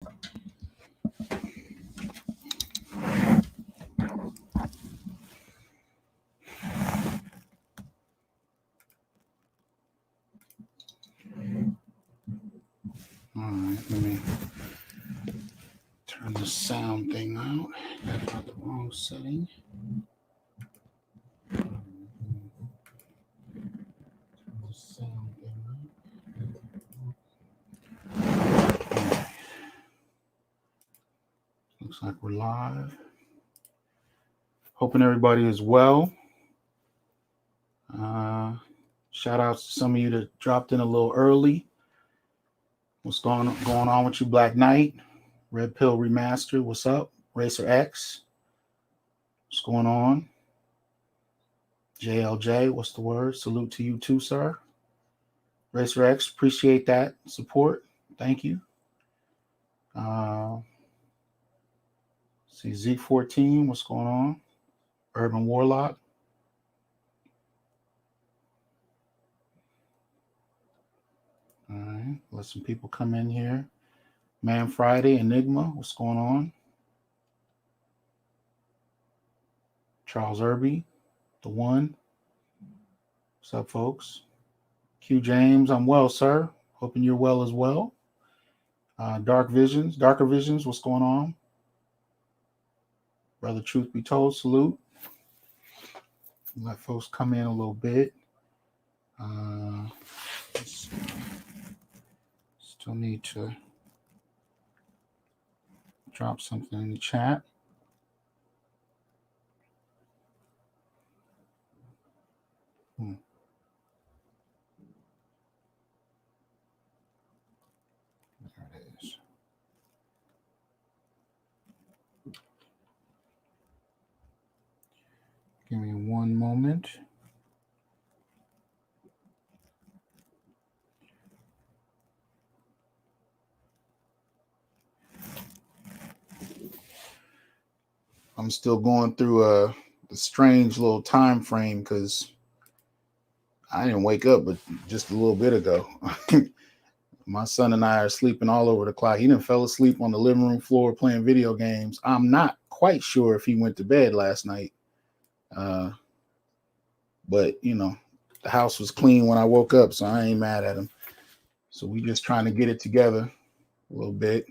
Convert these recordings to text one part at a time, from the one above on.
All right, let me turn the sound thing out. Got the wrong setting. Turn the sound thing out. All right. Looks like we're live. Hoping everybody is well. Shout out to some of you that dropped in a little early. What's going on with you, Black Knight? Red Pill Remastered, what's up? Racer X, what's going on? JLJ, what's the word? Salute to you too, sir. Racer X, appreciate that support. Thank you. See Z14, what's going on? Urban Warlock. All right, let some people come in here. Man Friday, Enigma, what's going on? Charles Irby, the one. What's up, folks? Q James, I'm well, sir. Hoping you're well as well. Darker Visions, what's going on? Brother Truth Be Told, salute. Let folks come in a little bit. Still need to drop something in the chat. There it is. Give me one moment. I'm still going through the strange little time frame because I didn't wake up but just a little bit ago. My son and I are sleeping all over the clock. He done fell asleep on the living room floor playing video games. I'm not quite sure if he went to bed last night. But, you know, the house was clean when I woke up, so I ain't mad at him. So we just trying to get it together a little bit.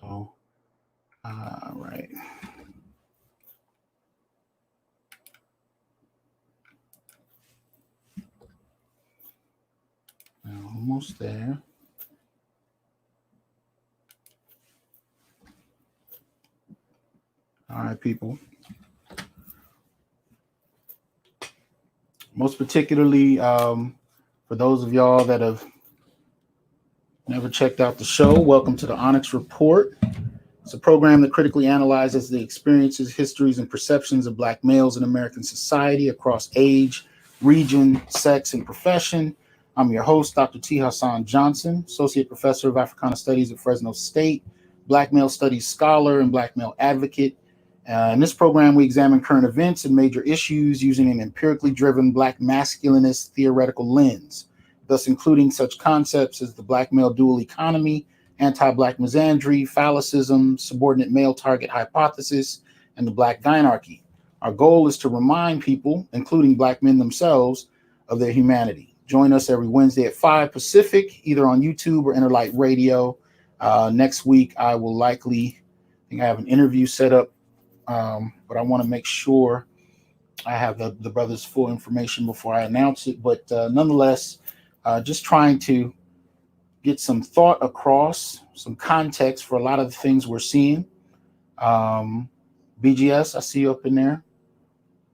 So, all right. Now, almost there. All right, people. Most particularly, for those of y'all that have never checked out the show, welcome to the Onyx Report. It's a program that critically analyzes the experiences, histories, and perceptions of Black males in American society across age, region, sex, and profession. I'm your host, Dr. THasan-Johnson, Associate Professor of Africana Studies at Fresno State, Black male studies scholar, and Black male advocate. In this program, we examine current events and major issues using an empirically driven Black masculinist theoretical lens, thus including such concepts as the Black male dual economy, anti-Black misandry, phallicism, subordinate male target hypothesis, and the Black dynarchy. Our goal is to remind people, including Black men themselves, of their humanity. Join us every Wednesday at 5 Pacific, either on YouTube or Interlight Radio. Next week, I will likely, I think I have an interview set up, but I want to make sure I have the brother's full information before I announce it. But nonetheless, just trying to get some thought across, some context for a lot of the things we're seeing. BGS, I see you up in there.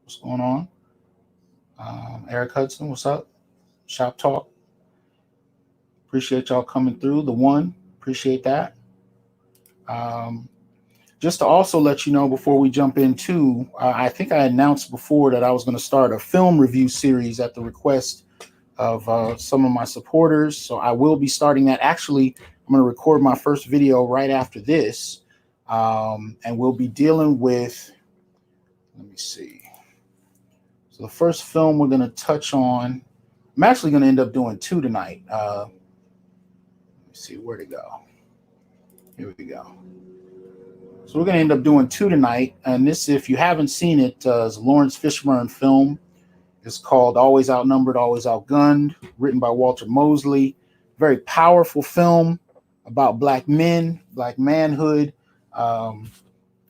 What's going on? Eric Hudson, what's up? Shop Talk. Appreciate y'all coming through. The one, appreciate that. Just to also let you know before we jump into, I think I announced before that I was going to start a film review series at the request of some of my supporters. So I will be starting that. Actually, I'm going to record my first video right after this. And we'll be dealing with, let me see. So the first film we're going to touch on, I'm actually going to end up doing two tonight. Let me see where to go. Here we go. So we're going to end up doing two tonight. And this, if you haven't seen it, is a Lawrence Fishburne film. It's called Always Outnumbered, Always Outgunned, written by Walter Mosley. Very powerful film about Black men, Black manhood,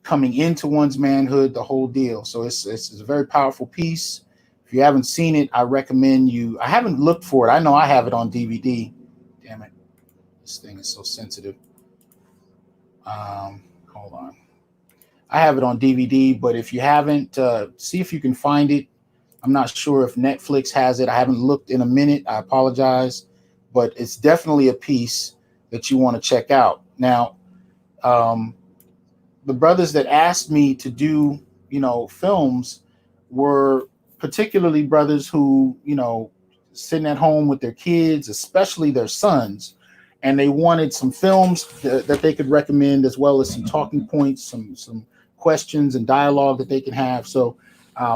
coming into one's manhood, the whole deal. So it's a very powerful piece. If you haven't seen it, I recommend you. I haven't looked for it. I know I have it on DVD. Damn it. This thing is so sensitive. Hold on. I have it on DVD, but if you haven't, see if you can find it. I'm not sure if Netflix has it. I haven't looked in a minute. I apologize, but it's definitely a piece that you want to check out. Now, the brothers that asked me to do, films were particularly brothers who, sitting at home with their kids, especially their sons, and they wanted some films that they could recommend, as well as some talking points, some questions and dialogue that they can have. So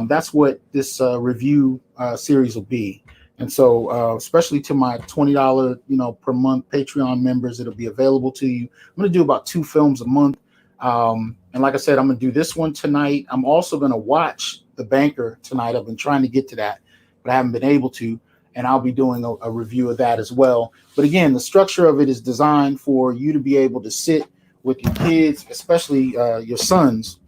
that's what this review series will be. And so, especially to my $20, per month Patreon members, it'll be available to you. I'm going to do about 2 films a month. And like I said, I'm going to do this one tonight. I'm also going to watch The Banker tonight. I've been trying to get to that, but I haven't been able to. And I'll be doing a review of that as well. But again, the structure of it is designed for you to be able to sit with your kids, especially your sons,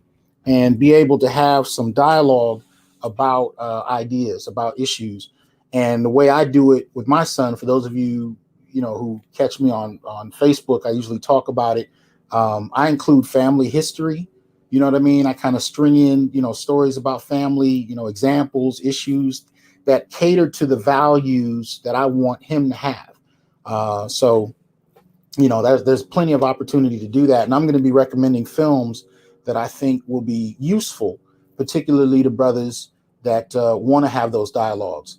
and be able to have some dialogue about ideas, about issues. And the way I do it with my son, for those of you, who catch me on Facebook, I usually talk about it. I include family history. You know what I mean? I kind of string in, stories about family, examples, issues that cater to the values that I want him to have. So there's plenty of opportunity to do that. And I'm going to be recommending films that I think will be useful, particularly to brothers that want to have those dialogues.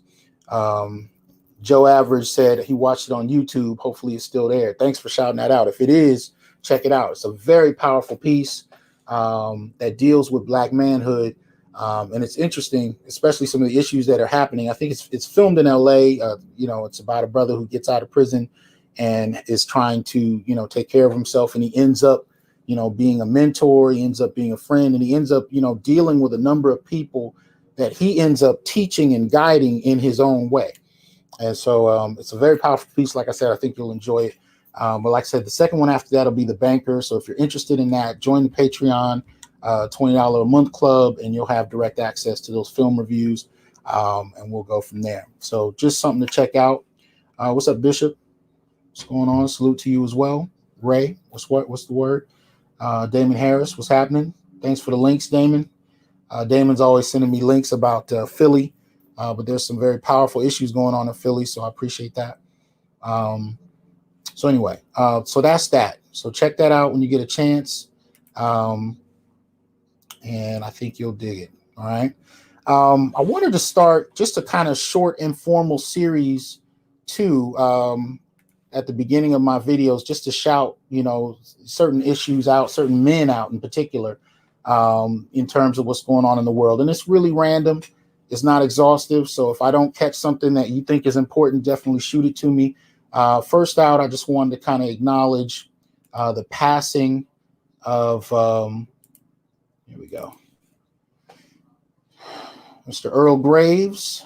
Joe Average said he watched it on YouTube. Hopefully it's still there. Thanks for shouting that out. If it is, check it out. It's a very powerful piece that deals with Black manhood. And it's interesting, especially some of the issues that are happening. I think it's filmed in LA. It's about a brother who gets out of prison and is trying to, take care of himself. And he ends up, being a mentor. He ends up being a friend, and he ends up, dealing with a number of people that he ends up teaching and guiding in his own way. And so it's a very powerful piece. Like I said, I think you'll enjoy it. But like I said, the second one after that will be The Banker. So if you're interested in that, join the Patreon $20 a month club, and you'll have direct access to those film reviews. And we'll go from there. So just something to check out. What's up, Bishop? What's going on? Salute to you as well. Ray, what's the word? Damon Harris, what's happening? Thanks for the links, Damon. Damon's always sending me links about Philly, but there's some very powerful issues going on in Philly, so I appreciate that. So anyway, so that's that. So check that out when you get a chance, and I think you'll dig it. All right. I wanted to start just a kind of short, informal series too. At the beginning of my videos, just to shout, certain issues out, certain men out in particular, in terms of what's going on in the world. And it's really random. It's not exhaustive. So if I don't catch something that you think is important, definitely shoot it to me. First out, I just wanted to kind of acknowledge the passing of, here we go, Mr. Earl Graves,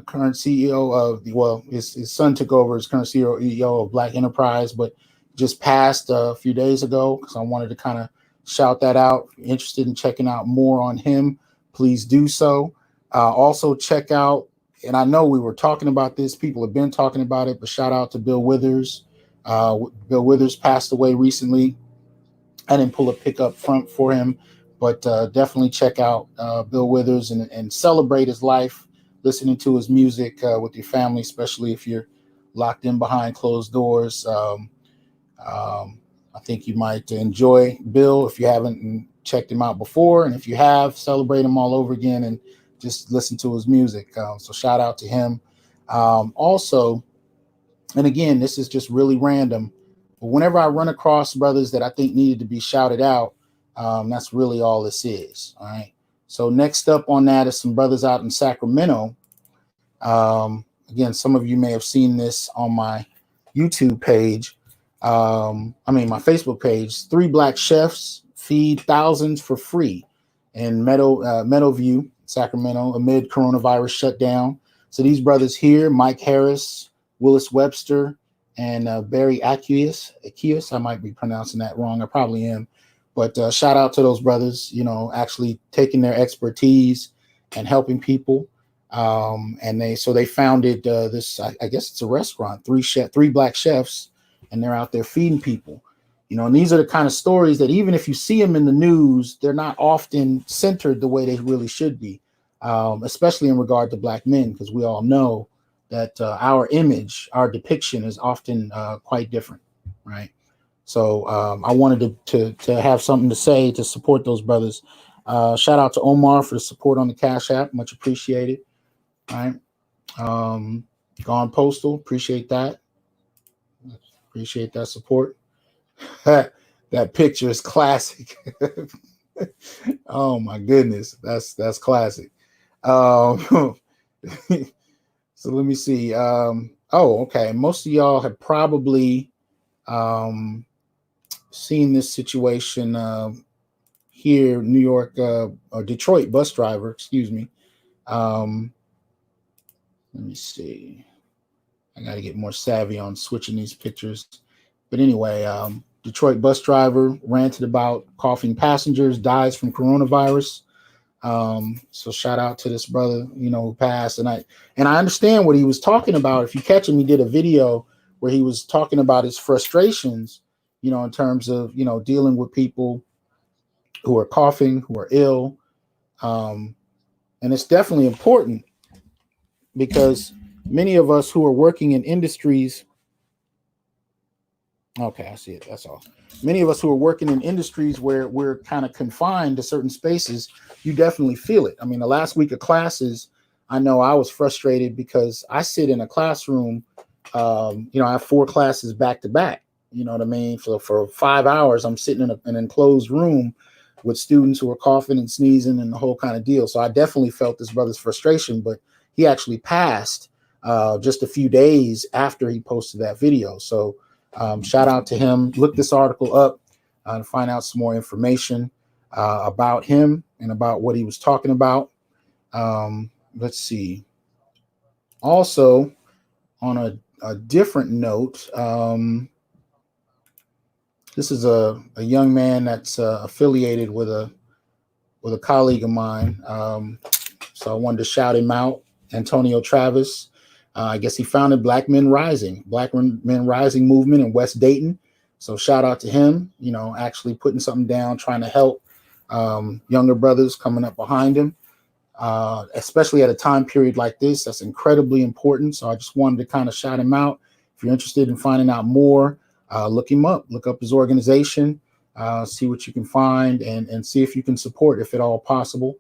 current CEO of, his son took over as current CEO of Black Enterprise, but just passed a few days ago. So I wanted to kind of shout that out. If you're interested in checking out more on him, please do so. Also check out, and I know we were talking about this, people have been talking about it, but shout out to Bill Withers. Bill Withers passed away recently. I didn't pull a pickup front for him, but definitely check out Bill Withers and celebrate his life, listening to his music with your family, especially if you're locked in behind closed doors. I think you might enjoy Bill if you haven't checked him out before. And if you have, celebrate him all over again and just listen to his music. So shout out to him. Also, and again, this is just really random, but whenever I run across brothers that I think needed to be shouted out, that's really all this is. All right. So next up on that is some brothers out in Sacramento. Again, some of you may have seen this on my YouTube page. My Facebook page. 3 black chefs feed thousands for free in Meadowview, Sacramento, amid coronavirus shutdown. So these brothers here, Mike Harris, Willis Webster, and Barry Akius. I might be pronouncing that wrong. I probably am. But shout out to those brothers, actually taking their expertise and helping people. And they founded this, I guess it's a restaurant, 3 black chefs, and they're out there feeding people. And these are the kind of stories that even if you see them in the news, they're not often centered the way they really should be, especially in regard to black men, because we all know that our image, our depiction is often quite different, right? So I wanted to have something to say to support those brothers. Shout out to Omar for the support on the Cash App. Much appreciated. All right. Gone Postal. Appreciate that. Appreciate that support. That picture is classic. Oh my goodness. That's classic. So let me see. Okay. Most of y'all have probably seen this situation here, New York, or Detroit bus driver, excuse me. Let me see. I got to get more savvy on switching these pictures. But anyway, Detroit bus driver ranted about coughing passengers, dies from coronavirus. So shout out to this brother, who passed. And I understand what he was talking about. If you catch him, he did a video where he was talking about his frustrations, in terms of, dealing with people who are coughing, who are ill. And it's definitely important because many of us who are working in industries. Okay, I see it. That's all. Many of us who are working in industries where we're kind of confined to certain spaces, you definitely feel it. I mean, the last week of classes, I know I was frustrated because I sit in a classroom. I have 4 classes back to back. You know what I mean? For 5 hours, I'm sitting in an enclosed room with students who are coughing and sneezing and the whole kind of deal. So I definitely felt this brother's frustration, but he actually passed just a few days after he posted that video. So shout out to him. Look this article up to find out some more information about him and about what he was talking about. Let's see. Also, on a different note, this is a young man that's affiliated with a colleague of mine. So I wanted to shout him out, Antonio Travis. I guess he founded Black Men Rising movement in West Dayton. So shout out to him, actually putting something down, trying to help younger brothers coming up behind him, especially at a time period like this. That's incredibly important. So I just wanted to kind of shout him out. If you're interested in finding out more, look him up, look up his organization, see what you can find and see if you can support if at all possible.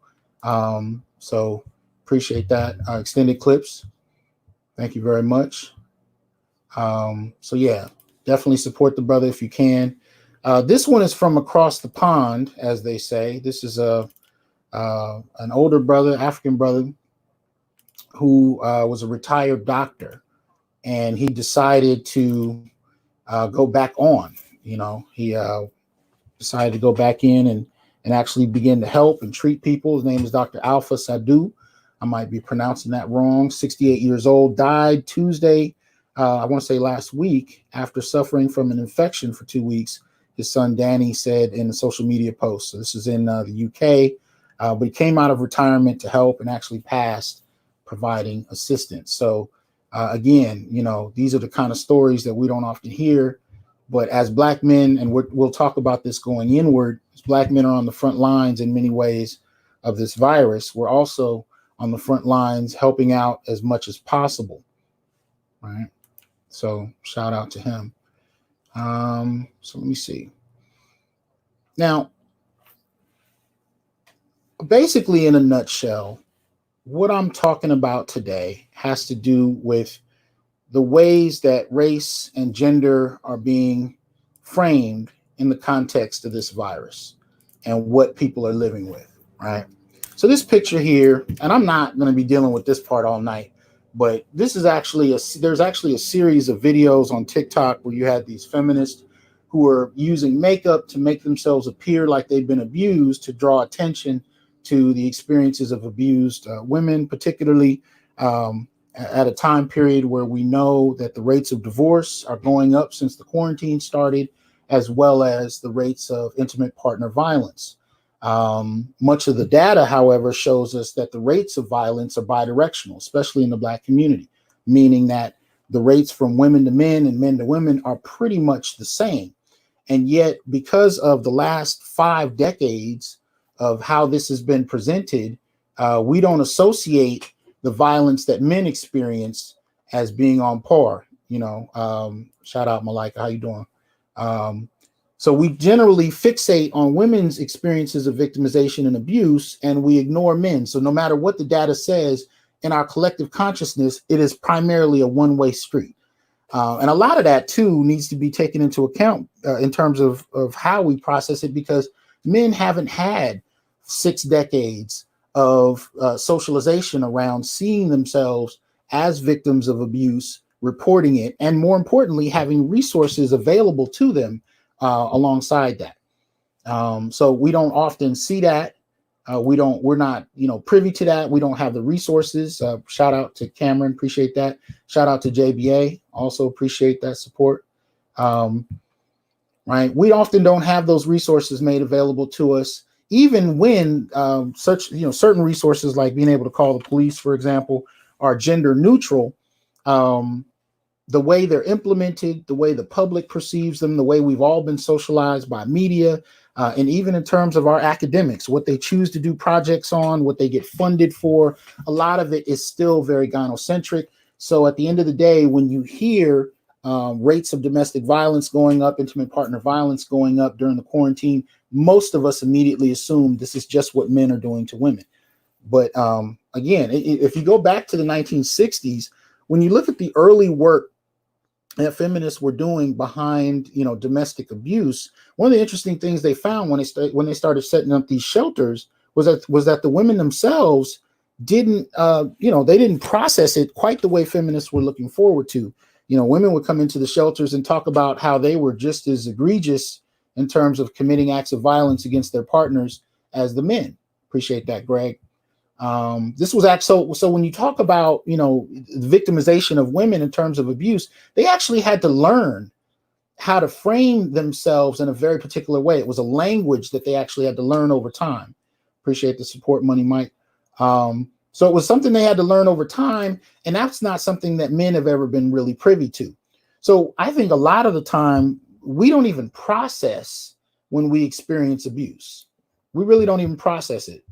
So appreciate that. Extended clips. Thank you very much. So yeah, definitely support the brother if you can. This one is from across the pond, as they say. This is an older brother, African brother, who was a retired doctor, and he decided to go back on. He decided to go back in and actually begin to help and treat people. His name is Dr. Alpha Sadhu. I might be pronouncing that wrong. 68 years old, died Tuesday, I want to say last week, after suffering from an infection for 2 weeks. His son Danny said in a social media post. So this is in the UK, but he came out of retirement to help and actually passed providing assistance. So again, these are the kind of stories that we don't often hear. But as Black men, and we'll talk about this going inward, as Black men are on the front lines in many ways of this virus, we're also on the front lines helping out as much as possible. Right. So shout out to him. So let me see. Now, basically, in a nutshell, what I'm talking about today has to do with the ways that race and gender are being framed in the context of this virus and what people are living with, right? So this picture here, and I'm not going to be dealing with this part all night, but this is actually there's actually a series of videos on TikTok where you had these feminists who are using makeup to make themselves appear like they've been abused to draw attention to the experiences of abused women, particularly at a time period where we know that the rates of divorce are going up since the quarantine started, as well as the rates of intimate partner violence. Much of the data, however, shows us that the rates of violence are bidirectional, especially in the Black community, meaning that the rates from women to men and men to women are pretty much the same. And yet, because of the last 5 decades of how this has been presented, we don't associate the violence that men experience as being on par. Shout out Malika, how you doing? So we generally fixate on women's experiences of victimization and abuse, and we ignore men. So no matter what the data says, in our collective consciousness, it is primarily a one-way street. And a lot of that, too, needs to be taken into account in terms of how we process it, because men haven't had 6 decades of socialization around seeing themselves as victims of abuse, reporting it, and more importantly, having resources available to them alongside that. So we don't often see that. We're not, privy to that. We don't have the resources. Shout out to Cameron. Appreciate that. Shout out to JBA. Also appreciate that support. Right. We often don't have those resources made available to us, even when certain resources like being able to call the police, for example, are gender neutral. The way they're implemented, the way the public perceives them, the way we've all been socialized by media, and even in terms of our academics, what they choose to do projects on, what they get funded for, a lot of it is still very gynocentric. So at the end of the day, when you hear rates of domestic violence going up, intimate partner violence going up during the quarantine, most of us immediately assume this is just what men are doing to women. But again, if you go back to the 1960s, when you look at the early work that feminists were doing behind, domestic abuse, one of the interesting things they found when they started setting up these shelters was that the women themselves didn't, they didn't process it quite the way feminists were looking forward to. Women would come into the shelters and talk about how they were just as egregious in terms of committing acts of violence against their partners as the men. Appreciate that, Greg. This was actually, so when you talk about, the victimization of women in terms of abuse, they actually had to learn how to frame themselves in a very particular way. It was a language that they actually had to learn over time. Appreciate the support, Money Mike. So it was something they had to learn over time, and that's not something that men have ever been really privy to. So I think a lot of the time we don't even process when we experience abuse. We really don't even process it.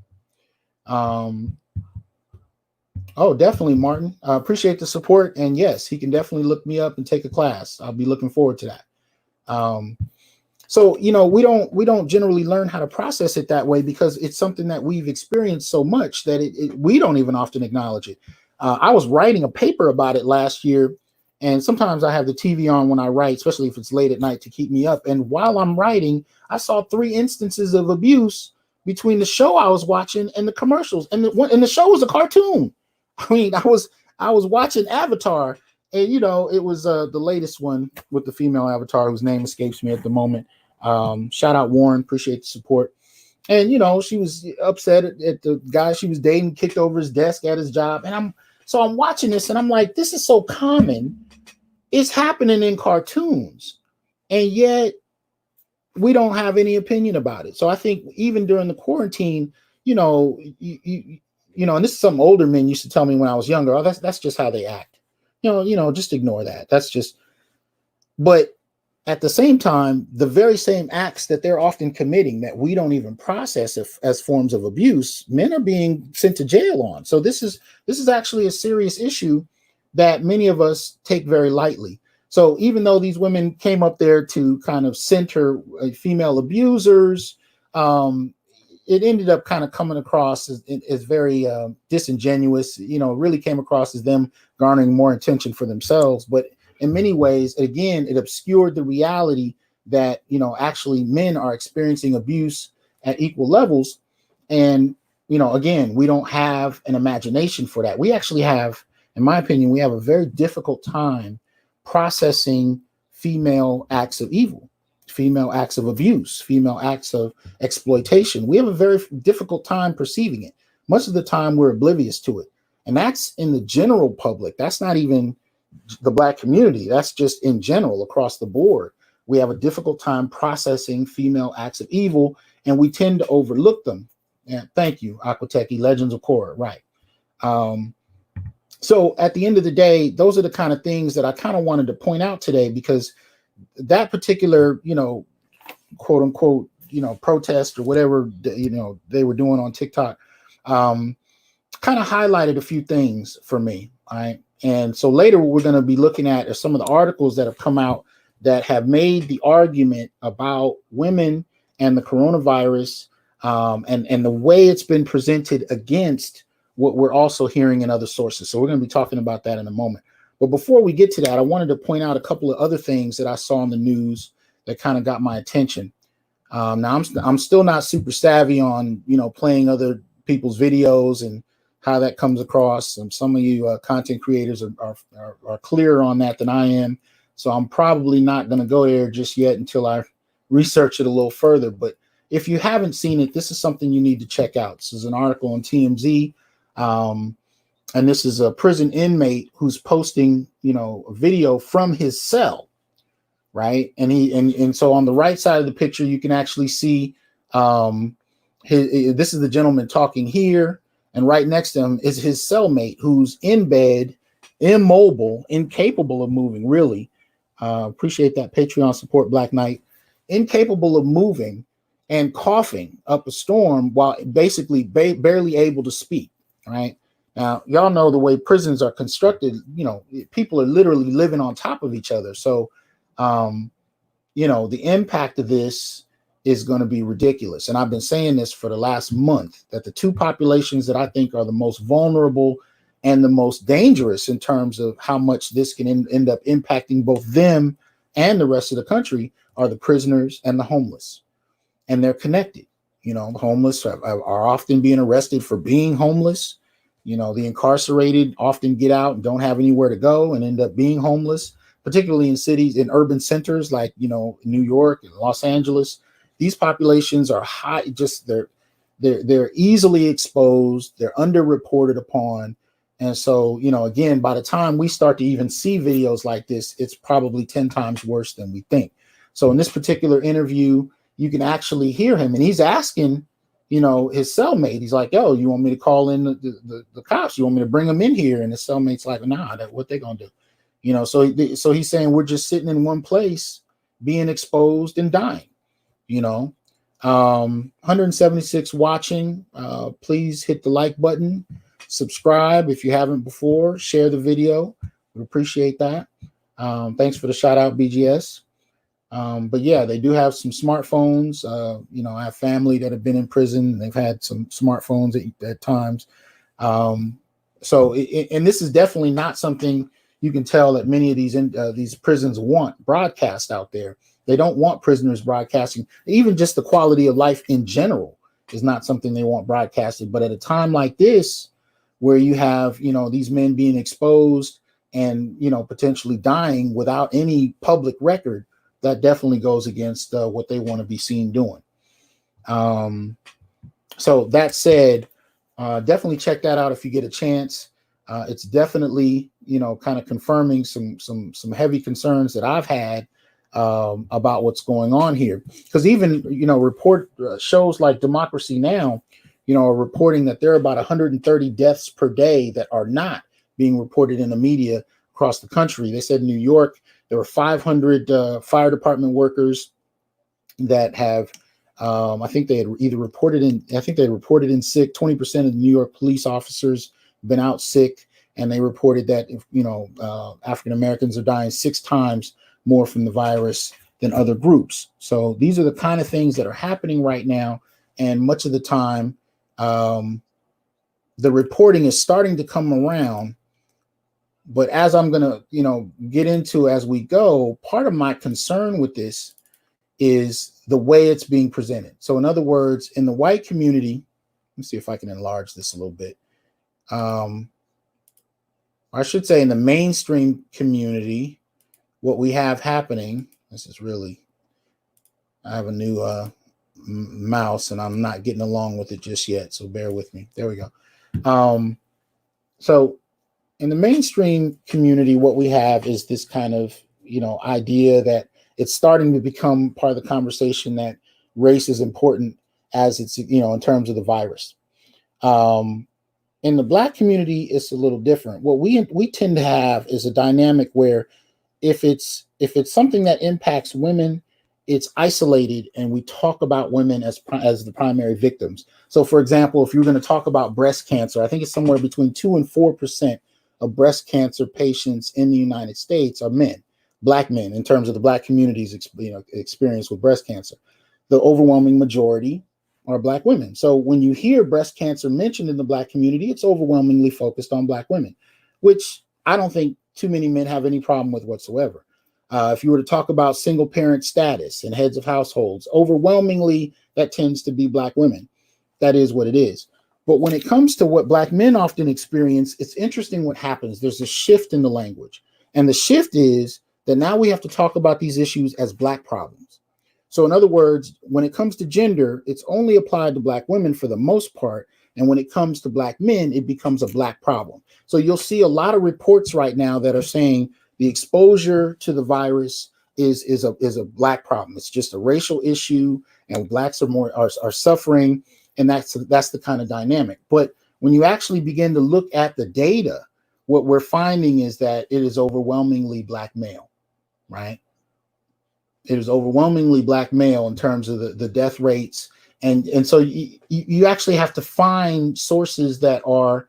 Oh, definitely, Martin. Appreciate the support. And yes, he can definitely look me up and take a class. I'll be looking forward to that. So, we don't generally learn how to process it that way because it's something that we've experienced so much that we don't even often acknowledge it. I was writing a paper about it last year, and sometimes I have the TV on when I write, especially if it's late at night to keep me up. And while I'm writing, I saw 3 instances of abuse between the show I was watching and the commercials, and the show was a cartoon. I mean, I was watching Avatar, and it was the latest one with the female avatar whose name escapes me at the moment. Shout out Warren, appreciate the support. And she was upset at the guy she was dating, kicked over his desk at his job, and I'm watching this, and I'm like, this is so common. It's happening in cartoons, and yet we don't have any opinion about it. So I think even during the quarantine, and this is something older men used to tell me when I was younger. Oh, that's just how they act. Just ignore that. That's just. But at the same time, the very same acts that they're often committing that we don't even process as forms of abuse, men are being sent to jail on. So this is actually a serious issue that many of us take very lightly. So even though these women came up there to kind of center female abusers, it ended up kind of coming across as very disingenuous. It really came across as them garnering more attention for themselves. But in many ways, again, it obscured the reality that, actually men are experiencing abuse at equal levels. And again, we don't have an imagination for that. We actually have, in my opinion, we have a very difficult time processing female acts of evil, female acts of abuse, female acts of exploitation. We have a very difficult time perceiving it. Much of the time we're oblivious to it. And that's in the general public. That's not even the Black community. That's just in general across the board. We have a difficult time processing female acts of evil, and we tend to overlook them. And thank you, Aquateki, Legends of Korra, right. So at the end of the day, those are the kind of things that I kind of wanted to point out today, because that particular, quote unquote, protest or whatever, they were doing on TikTok, kind of highlighted a few things for me. All right. And so later what we're going to be looking at are some of the articles that have come out that have made the argument about women and the coronavirus, and the way it's been presented against what we're also hearing in other sources. So we're going to be talking about that in a moment. But before we get to that, I wanted to point out a couple of other things that I saw in the news that kind of got my attention. Now I'm still not super savvy on, playing other people's videos and how that comes across. And some of you content creators are clearer on that than I am. So I'm probably not going to go there just yet until I research it a little further. But if you haven't seen it, this is something you need to check out. This is an article on TMZ. And this is a prison inmate who's posting, a video from his cell, right? And so on the right side of the picture, you can actually see this is the gentleman talking here, and right next to him is his cellmate who's in bed, immobile, incapable of moving. Really, appreciate that Patreon support, Black Knight. Incapable of moving and coughing up a storm while basically barely able to speak. Right. Now, y'all know the way prisons are constructed, people are literally living on top of each other. So, the impact of this is going to be ridiculous. And I've been saying this for the last month, that the two populations that I think are the most vulnerable and the most dangerous in terms of how much this can end up impacting both them and the rest of the country are the prisoners and the homeless. And they're connected. The homeless are often being arrested for being homeless. The incarcerated often get out and don't have anywhere to go and end up being homeless, particularly in cities, in urban centers like, New York and Los Angeles. These populations are high, just they're easily exposed, they're underreported upon. And so, again, by the time we start to even see videos like this, it's probably 10 times worse than we think. So in this particular interview, you can actually hear him, and he's asking, his cellmate, he's like, yo, you want me to call in the cops? You want me to bring them in here? And his cellmate's like, nah, what they gonna do? So he's saying we're just sitting in one place being exposed and dying, 176 watching. Please hit the like button, subscribe if you haven't before, share the video. We appreciate that. Thanks for the shout out, BGS. But yeah, they do have some smartphones. I have family that have been in prison. They've had some smartphones at times. And this is definitely not something you can tell that many of these prisons want broadcast out there. They don't want prisoners broadcasting. Even just the quality of life in general is not something they want broadcasted. But at a time like this, where you have, these men being exposed and, potentially dying without any public record, that definitely goes against what they want to be seen doing. So that said, definitely check that out if you get a chance. It's definitely, kind of confirming some heavy concerns that I've had about what's going on here. Because even, shows like Democracy Now!, are reporting that there are about 130 deaths per day that are not being reported in the media across the country. They said in New York, there were 500 fire department workers that have, I think they had reported in sick. 20% of the New York police officers been out sick, and they reported that African Americans are dying 6 times more from the virus than other groups. So these are the kind of things that are happening right now, and much of the time, the reporting is starting to come around. But as I'm going to, get into as we go, part of my concern with this is the way it's being presented. So in other words, in the white community, me see if I can enlarge this a little bit. I should say in the mainstream community, what we have happening, this is really, I have a new mouse and I'm not getting along with it just yet, so bear with me. There we go. So in the mainstream community, what we have is this kind of, idea that it's starting to become part of the conversation that race is important as it's, in terms of the virus. In the Black community, it's a little different. What we tend to have is a dynamic where if it's something that impacts women, it's isolated, and we talk about women as the primary victims. So, for example, if you're going to talk about breast cancer, I think it's somewhere between 2 and 4% of breast cancer patients in the United States are men, Black men, in terms of the Black community's experience with breast cancer. The overwhelming majority are Black women. So when you hear breast cancer mentioned in the Black community, it's overwhelmingly focused on Black women, which I don't think too many men have any problem with whatsoever. If you were to talk about single parent status and heads of households, overwhelmingly that tends to be Black women. That is what it is. But when it comes to what Black men often experience, it's interesting what happens. There's a shift in the language. And the shift is that now we have to talk about these issues as Black problems. So in other words, when it comes to gender, it's only applied to Black women for the most part. And when it comes to Black men, it becomes a Black problem. So you'll see a lot of reports right now that are saying the exposure to the virus is a Black problem. It's just a racial issue, and Blacks are suffering, and that's the kind of dynamic. But when you actually begin to look at the data, what we're finding is that it is overwhelmingly Black male, right? It is overwhelmingly Black male in terms of the death rates. And so you actually have to find sources that are,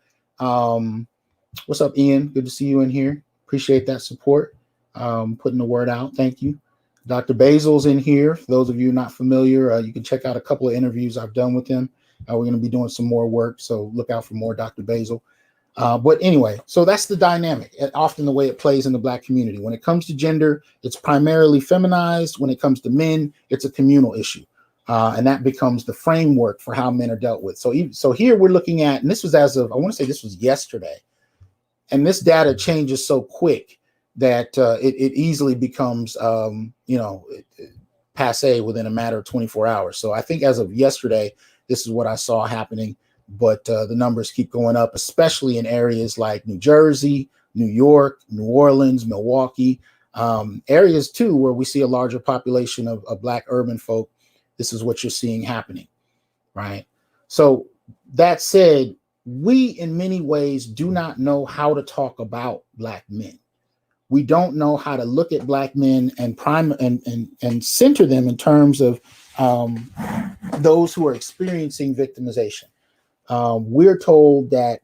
what's up, Ian? Good to see you in here. Appreciate that support. Putting the word out. Thank you. Dr. Basil's in here. For those of you not familiar, you can check out a couple of interviews I've done with him. We're going to be doing some more work, so look out for more Dr. Basil. But anyway, so that's the dynamic, and often the way it plays in the Black community. When it comes to gender, it's primarily feminized. When it comes to men, it's a communal issue. And that becomes the framework for how men are dealt with. So here we're looking at, and this was as of, I want to say this was yesterday, and this data changes so quick that it easily becomes, passe within a matter of 24 hours. So I think as of yesterday, this is what I saw happening. But the numbers keep going up, especially in areas like New Jersey, New York, New Orleans, Milwaukee, areas too where we see a larger population of Black urban folk. This is what you're seeing happening, right? So that said, we in many ways do not know how to talk about Black men. We don't know how to look at Black men and center them in terms of those who are experiencing victimization. We're told that,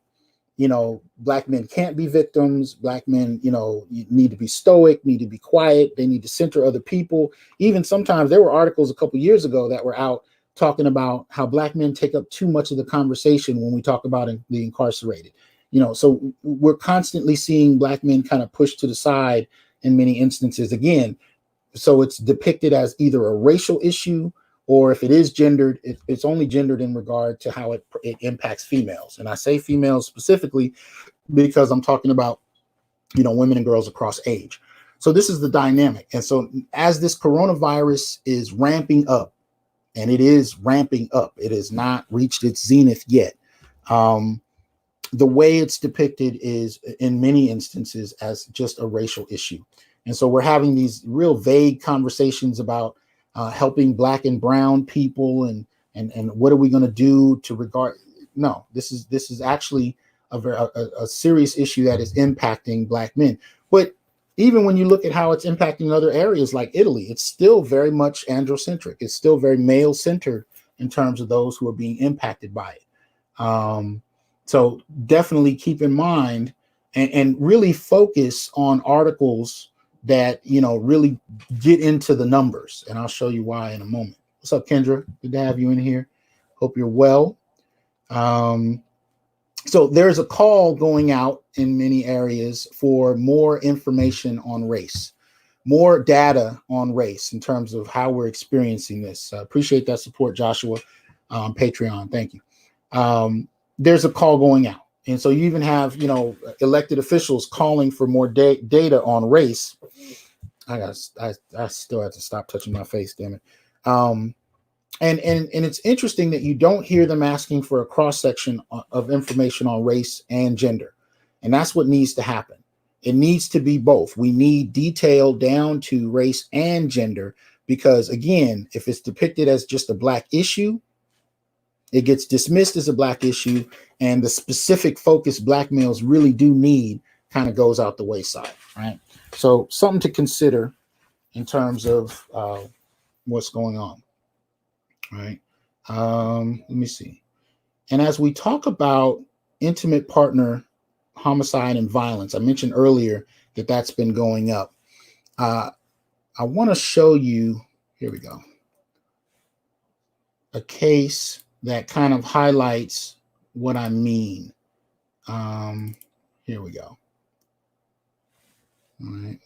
Black men can't be victims. Black men, need to be stoic, need to be quiet. They need to center other people. Even sometimes there were articles a couple years ago that were out talking about how Black men take up too much of the conversation when we talk about the incarcerated. So we're constantly seeing Black men kind of pushed to the side in many instances. Again, so it's depicted as either a racial issue, or if it is gendered, it's only gendered in regard to how it impacts females. And I say females specifically because I'm talking about, women and girls across age. So this is the dynamic. And so as this coronavirus is ramping up, and it is ramping up, it has not reached its zenith yet. The way it's depicted is in many instances as just a racial issue. And so we're having these real vague conversations about helping Black and brown people and what are we going to do to regard. No, this is actually a serious issue that is impacting Black men. But even when you look at how it's impacting other areas like Italy, it's still very much androcentric. It's still very male centered in terms of those who are being impacted by it. So definitely keep in mind and really focus on articles that, really get into the numbers. And I'll show you why in a moment. What's up, Kendra? Good to have you in here. Hope you're well. So there's a call going out in many areas for more information on race, more data on race in terms of how we're experiencing this. Appreciate that support, Joshua, on Patreon. Thank you. there's a call going out. And so you even have, elected officials calling for more data on race. I still have to stop touching my face, damn it. And it's interesting that you don't hear them asking for a cross section of information on race and gender. And that's what needs to happen. It needs to be both. We need detail down to race and gender, because again, if it's depicted as just a Black issue, it gets dismissed as a Black issue, and the specific focus Black males really do need kind of goes out the wayside, right? So something to consider in terms of what's going on, right? Let me see. And as we talk about intimate partner homicide and violence, I mentioned earlier that that's been going up. I want to show you, here we go, a case that kind of highlights what I mean. Here we go. All right.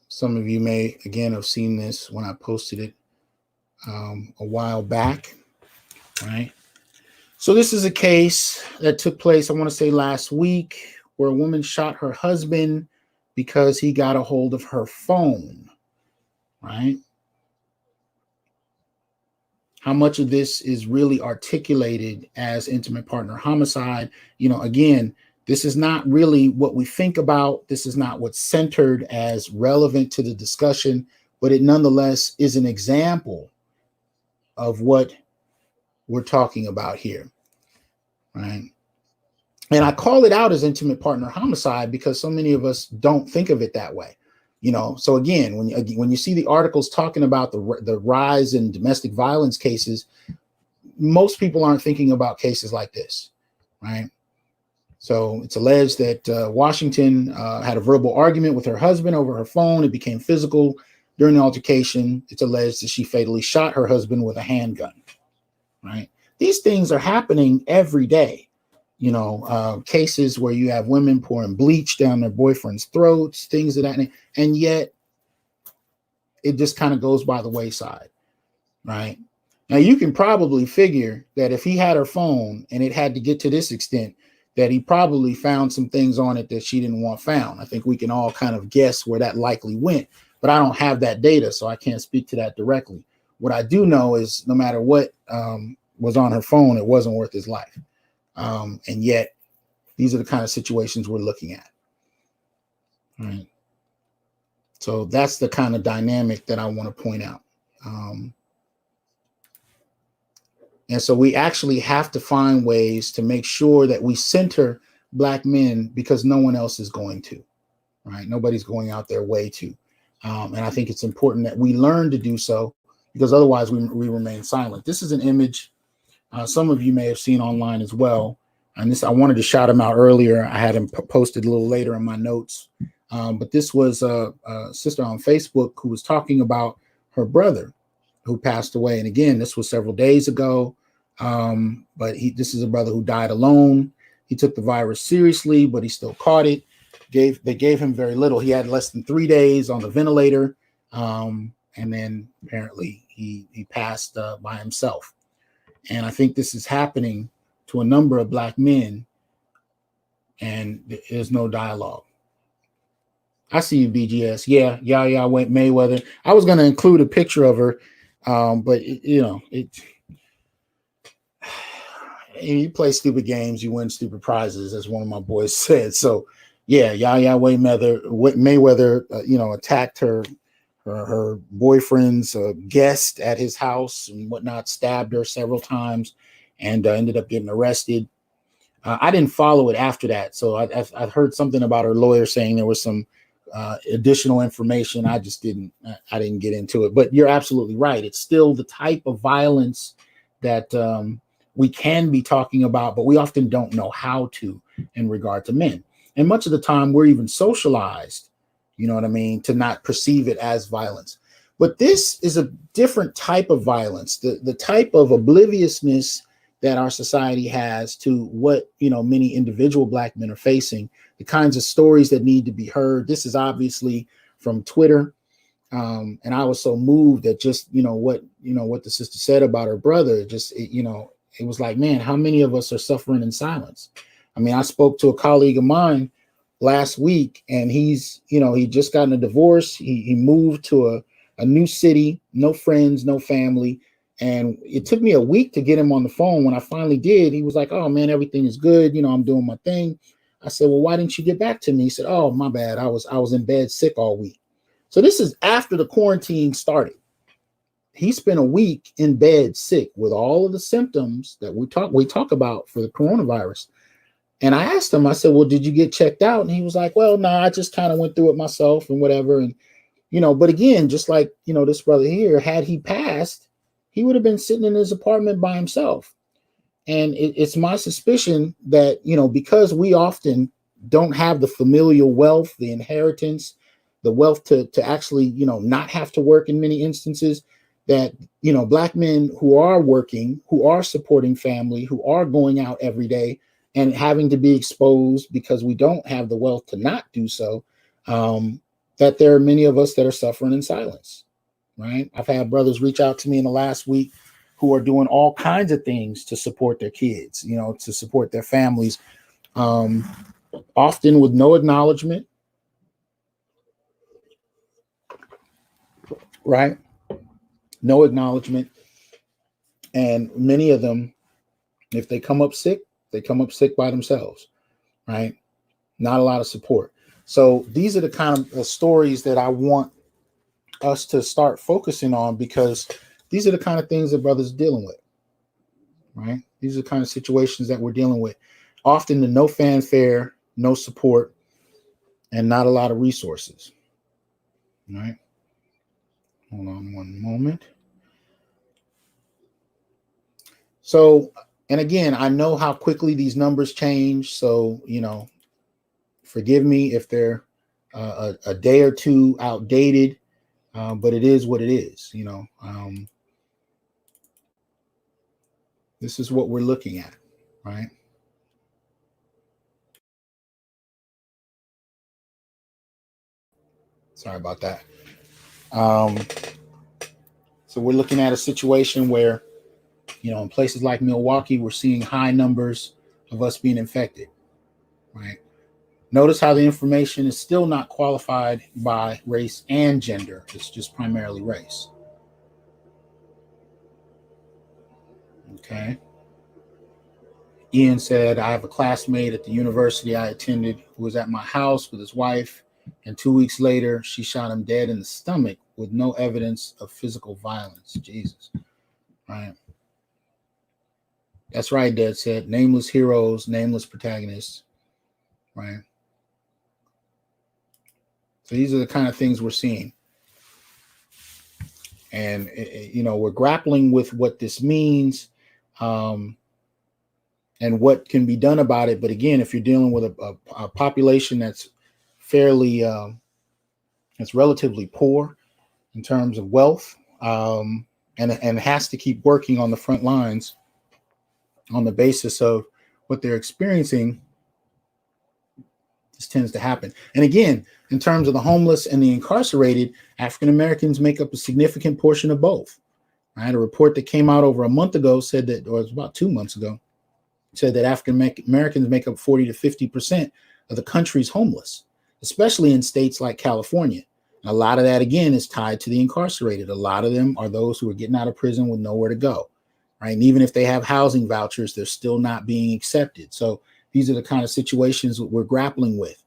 Some of you may, again, have seen this when I posted it a while back, right? So this is a case that took place, I want to say last week, where a woman shot her husband because he got a hold of her phone, right? How much of this is really articulated as intimate partner homicide? Again, this is not really what we think about. This is not what's centered as relevant to the discussion, but it nonetheless is an example of what we're talking about here, right? And I call it out as intimate partner homicide because so many of us don't think of it that way. So again, when you see the articles talking about the rise in domestic violence cases, most people aren't thinking about cases like this, right? So it's alleged that Washington had a verbal argument with her husband over her phone. It became physical. During the altercation, it's alleged that she fatally shot her husband with a handgun, right? These things are happening every day. Cases where you have women pouring bleach down their boyfriend's throats, things of that nature, and yet it just kind of goes by the wayside, right? Now, you can probably figure that if he had her phone and it had to get to this extent, that he probably found some things on it that she didn't want found. I think we can all kind of guess where that likely went, but I don't have that data, so I can't speak to that directly. What I do know is no matter what was on her phone, it wasn't worth his life. And yet these are the kind of situations we're looking at. Right. So that's the kind of dynamic that I want to point out. And so we actually have to find ways to make sure that we center Black men, because no one else is going to, right? Nobody's going out their way to. And I think it's important that we learn to do so, because otherwise we remain silent. This is an image some of you may have seen online as well. And this, I wanted to shout him out earlier. I had him posted a little later in my notes. But this was a sister on Facebook who was talking about her brother who passed away. And again, this was several days ago. But this is a brother who died alone. He took the virus seriously, but he still caught it. They gave him very little. He had less than 3 days on the ventilator. And then apparently he passed by himself. And I think this is happening to a number of Black men, and there's no dialogue. I see you, BGS. Yeah, Mayweather. I was going to include a picture of her, but you play stupid games, you win stupid prizes, as one of my boys said. So, yeah, Mayweather, attacked her boyfriend's guest at his house and whatnot, stabbed her several times, and ended up getting arrested. I didn't follow it after that, so I've heard something about her lawyer saying there was some additional information. I didn't get into it. But you're absolutely right. It's still the type of violence that we can be talking about, but we often don't know how to in regard to men. And much of the time, we're even socialized, you know what I mean, to not perceive it as violence. But this is a different type of violence, the type of obliviousness that our society has to what, many individual Black men are facing, the kinds of stories that need to be heard. This is obviously from Twitter. And I was so moved at just, what the sister said about her brother. it was like, man, how many of us are suffering in silence? I mean, I spoke to a colleague of mine last week, and he's, he just gotten a divorce. He moved to a new city, no friends, no family. And it took me a week to get him on the phone. When I finally did, he was like, oh man, everything is good. I'm doing my thing. I said, well, why didn't you get back to me? He said, oh, my bad. I was in bed sick all week. So this is after the quarantine started. He spent a week in bed sick with all of the symptoms that we talk about for the coronavirus. And I asked him, I said, well, did you get checked out? And he was like, well, no, I just kind of went through it myself and whatever. And, but again, just like, this brother here, had he passed, he would have been sitting in his apartment by himself. And it's my suspicion that, because we often don't have the familial wealth, the inheritance, the wealth to actually, not have to work in many instances, that, Black men who are working, who are supporting family, who are going out every day and having to be exposed because we don't have the wealth to not do so, that there are many of us that are suffering in silence, right? I've had brothers reach out to me in the last week who are doing all kinds of things to support their kids, to support their families, often with no acknowledgement, right? No acknowledgement. And many of them, if they come up sick, they come up sick by themselves, right? Not a lot of support. So these are the kind of stories that I want us to start focusing on, because these are the kind of things that brothers are dealing with, right? These are the kind of situations that we're dealing with. Often the no fanfare, no support, and not a lot of resources, right? Hold on one moment. So, and again, I know how quickly these numbers change. So, forgive me if they're a day or two outdated, but it is what it is. This is what we're looking at, right? Sorry about that. So we're looking at a situation where, in places like Milwaukee, we're seeing high numbers of us being infected, right? Notice how the information is still not qualified by race and gender. It's just primarily race. Okay. Ian said, I have a classmate at the university I attended who was at my house with his wife, and 2 weeks later, she shot him dead in the stomach with no evidence of physical violence. Jesus. Right. That's right, Dad said. Nameless heroes, nameless protagonists. Right. So these are the kind of things we're seeing. And, we're grappling with what this means and what can be done about it. But again, if you're dealing with a population that's fairly, that's relatively poor in terms of wealth, and has to keep working on the front lines on the basis of what they're experiencing, this tends to happen. And again, in terms of the homeless and the incarcerated, African Americans make up a significant portion of both. Right? A report that came out over a month ago said that, or it was about 2 months ago, said that African Americans make up 40 to 50% of the country's homeless, especially in states like California. And a lot of that, again, is tied to the incarcerated. A lot of them are those who are getting out of prison with nowhere to go. Right? And even if they have housing vouchers, they're still not being accepted. So these are the kind of situations that we're grappling with.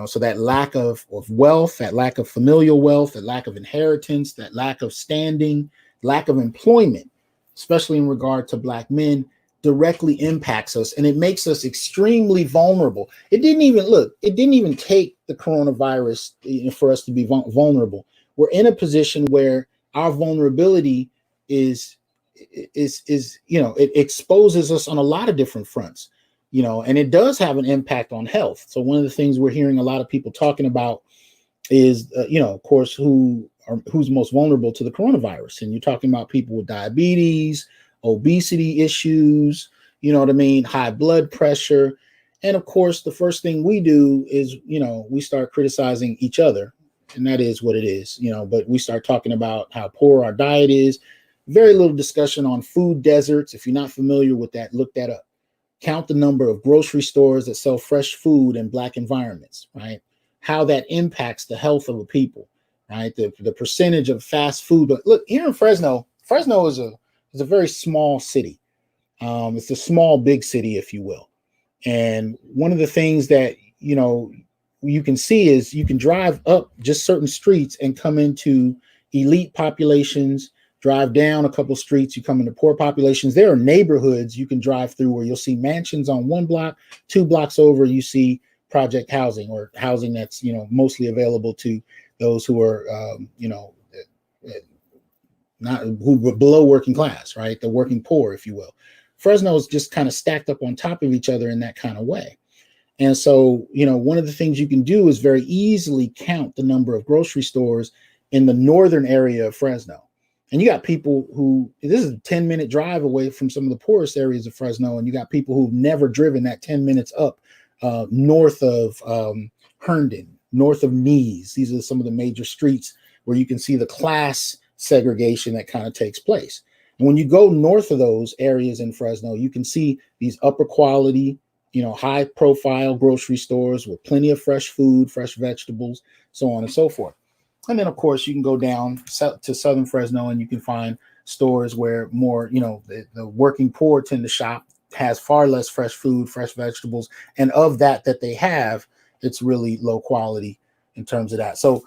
So that lack of wealth, that lack of familial wealth, that lack of inheritance, that lack of standing, lack of employment, especially in regard to Black men, directly impacts us, and it makes us extremely vulnerable. It didn't even take the coronavirus for us to be vulnerable. We're in a position where our vulnerability is it exposes us on a lot of different fronts. And it does have an impact on health. So one of the things we're hearing a lot of people talking about is, of course, who's most vulnerable to the coronavirus. And you're talking about people with diabetes, obesity issues, high blood pressure. And of course, the first thing we do is, we start criticizing each other. And that is what it is, but we start talking about how poor our diet is. Very little discussion on food deserts. If you're not familiar with that, look that up. Count the number of grocery stores that sell fresh food in Black environments, right? How that impacts the health of a people, right? The percentage of fast food. Look, here in Fresno is a very small city. It's a small, big city, if you will. And one of the things that, you can see is you can drive up just certain streets and come into elite populations, drive down a couple streets, you come into poor populations. There are neighborhoods you can drive through where you'll see mansions on one block, 2 blocks over, you see project housing or housing that's, mostly available to those who are, not who were below working class, right? The working poor, if you will. Fresno is just kind of stacked up on top of each other in that kind of way. And so, one of the things you can do is very easily count the number of grocery stores in the northern area of Fresno. And you got people who, this is a 10-minute drive away from some of the poorest areas of Fresno. And you got people who've never driven that 10 minutes up north of Herndon, north of Nees. These are some of the major streets where you can see the class segregation that kind of takes place. And when you go north of those areas in Fresno, you can see these upper quality, high profile grocery stores with plenty of fresh food, fresh vegetables, so on and so forth. And then, of course, you can go down to southern Fresno and you can find stores where more, the working poor tend to shop, has far less fresh food, fresh vegetables. And of that they have, it's really low quality in terms of that. So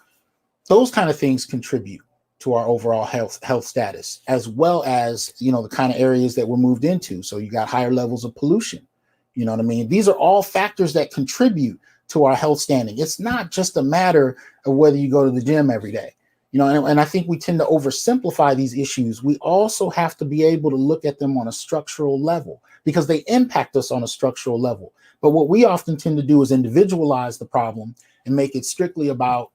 those kind of things contribute to our overall health status, as well as, the kind of areas that we're moved into. So you got higher levels of pollution. You know what I mean? These are all factors that contribute to our health standing. It's not just a matter of whether you go to the gym every day. And I think we tend to oversimplify these issues. We also have to be able to look at them on a structural level because they impact us on a structural level. But what we often tend to do is individualize the problem and make it strictly about,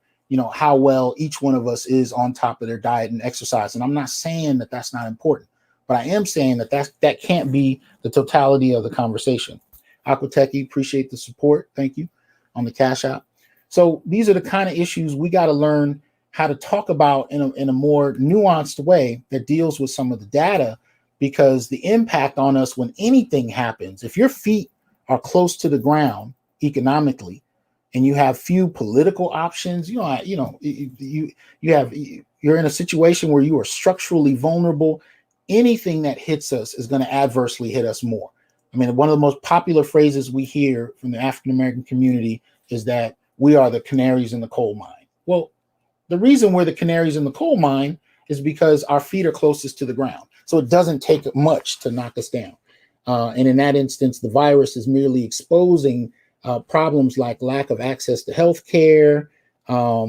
how well each one of us is on top of their diet and exercise. And I'm not saying that that's not important, but I am saying that can't be the totality of the conversation. Aquateki, appreciate the support. Thank you on the Cash App. So these are the kind of issues we got to learn how to talk about in a more nuanced way that deals with some of the data, because the impact on us when anything happens, if your feet are close to the ground economically and you have few political options, you're in a situation where you are structurally vulnerable, anything that hits us is going to adversely hit us more. I mean, one of the most popular phrases we hear from the African-American community is that we are the canaries in the coal mine. Well, the reason we're the canaries in the coal mine is because our feet are closest to the ground. So it doesn't take much to knock us down. And in that instance, the virus is merely exposing problems like lack of access to health care, all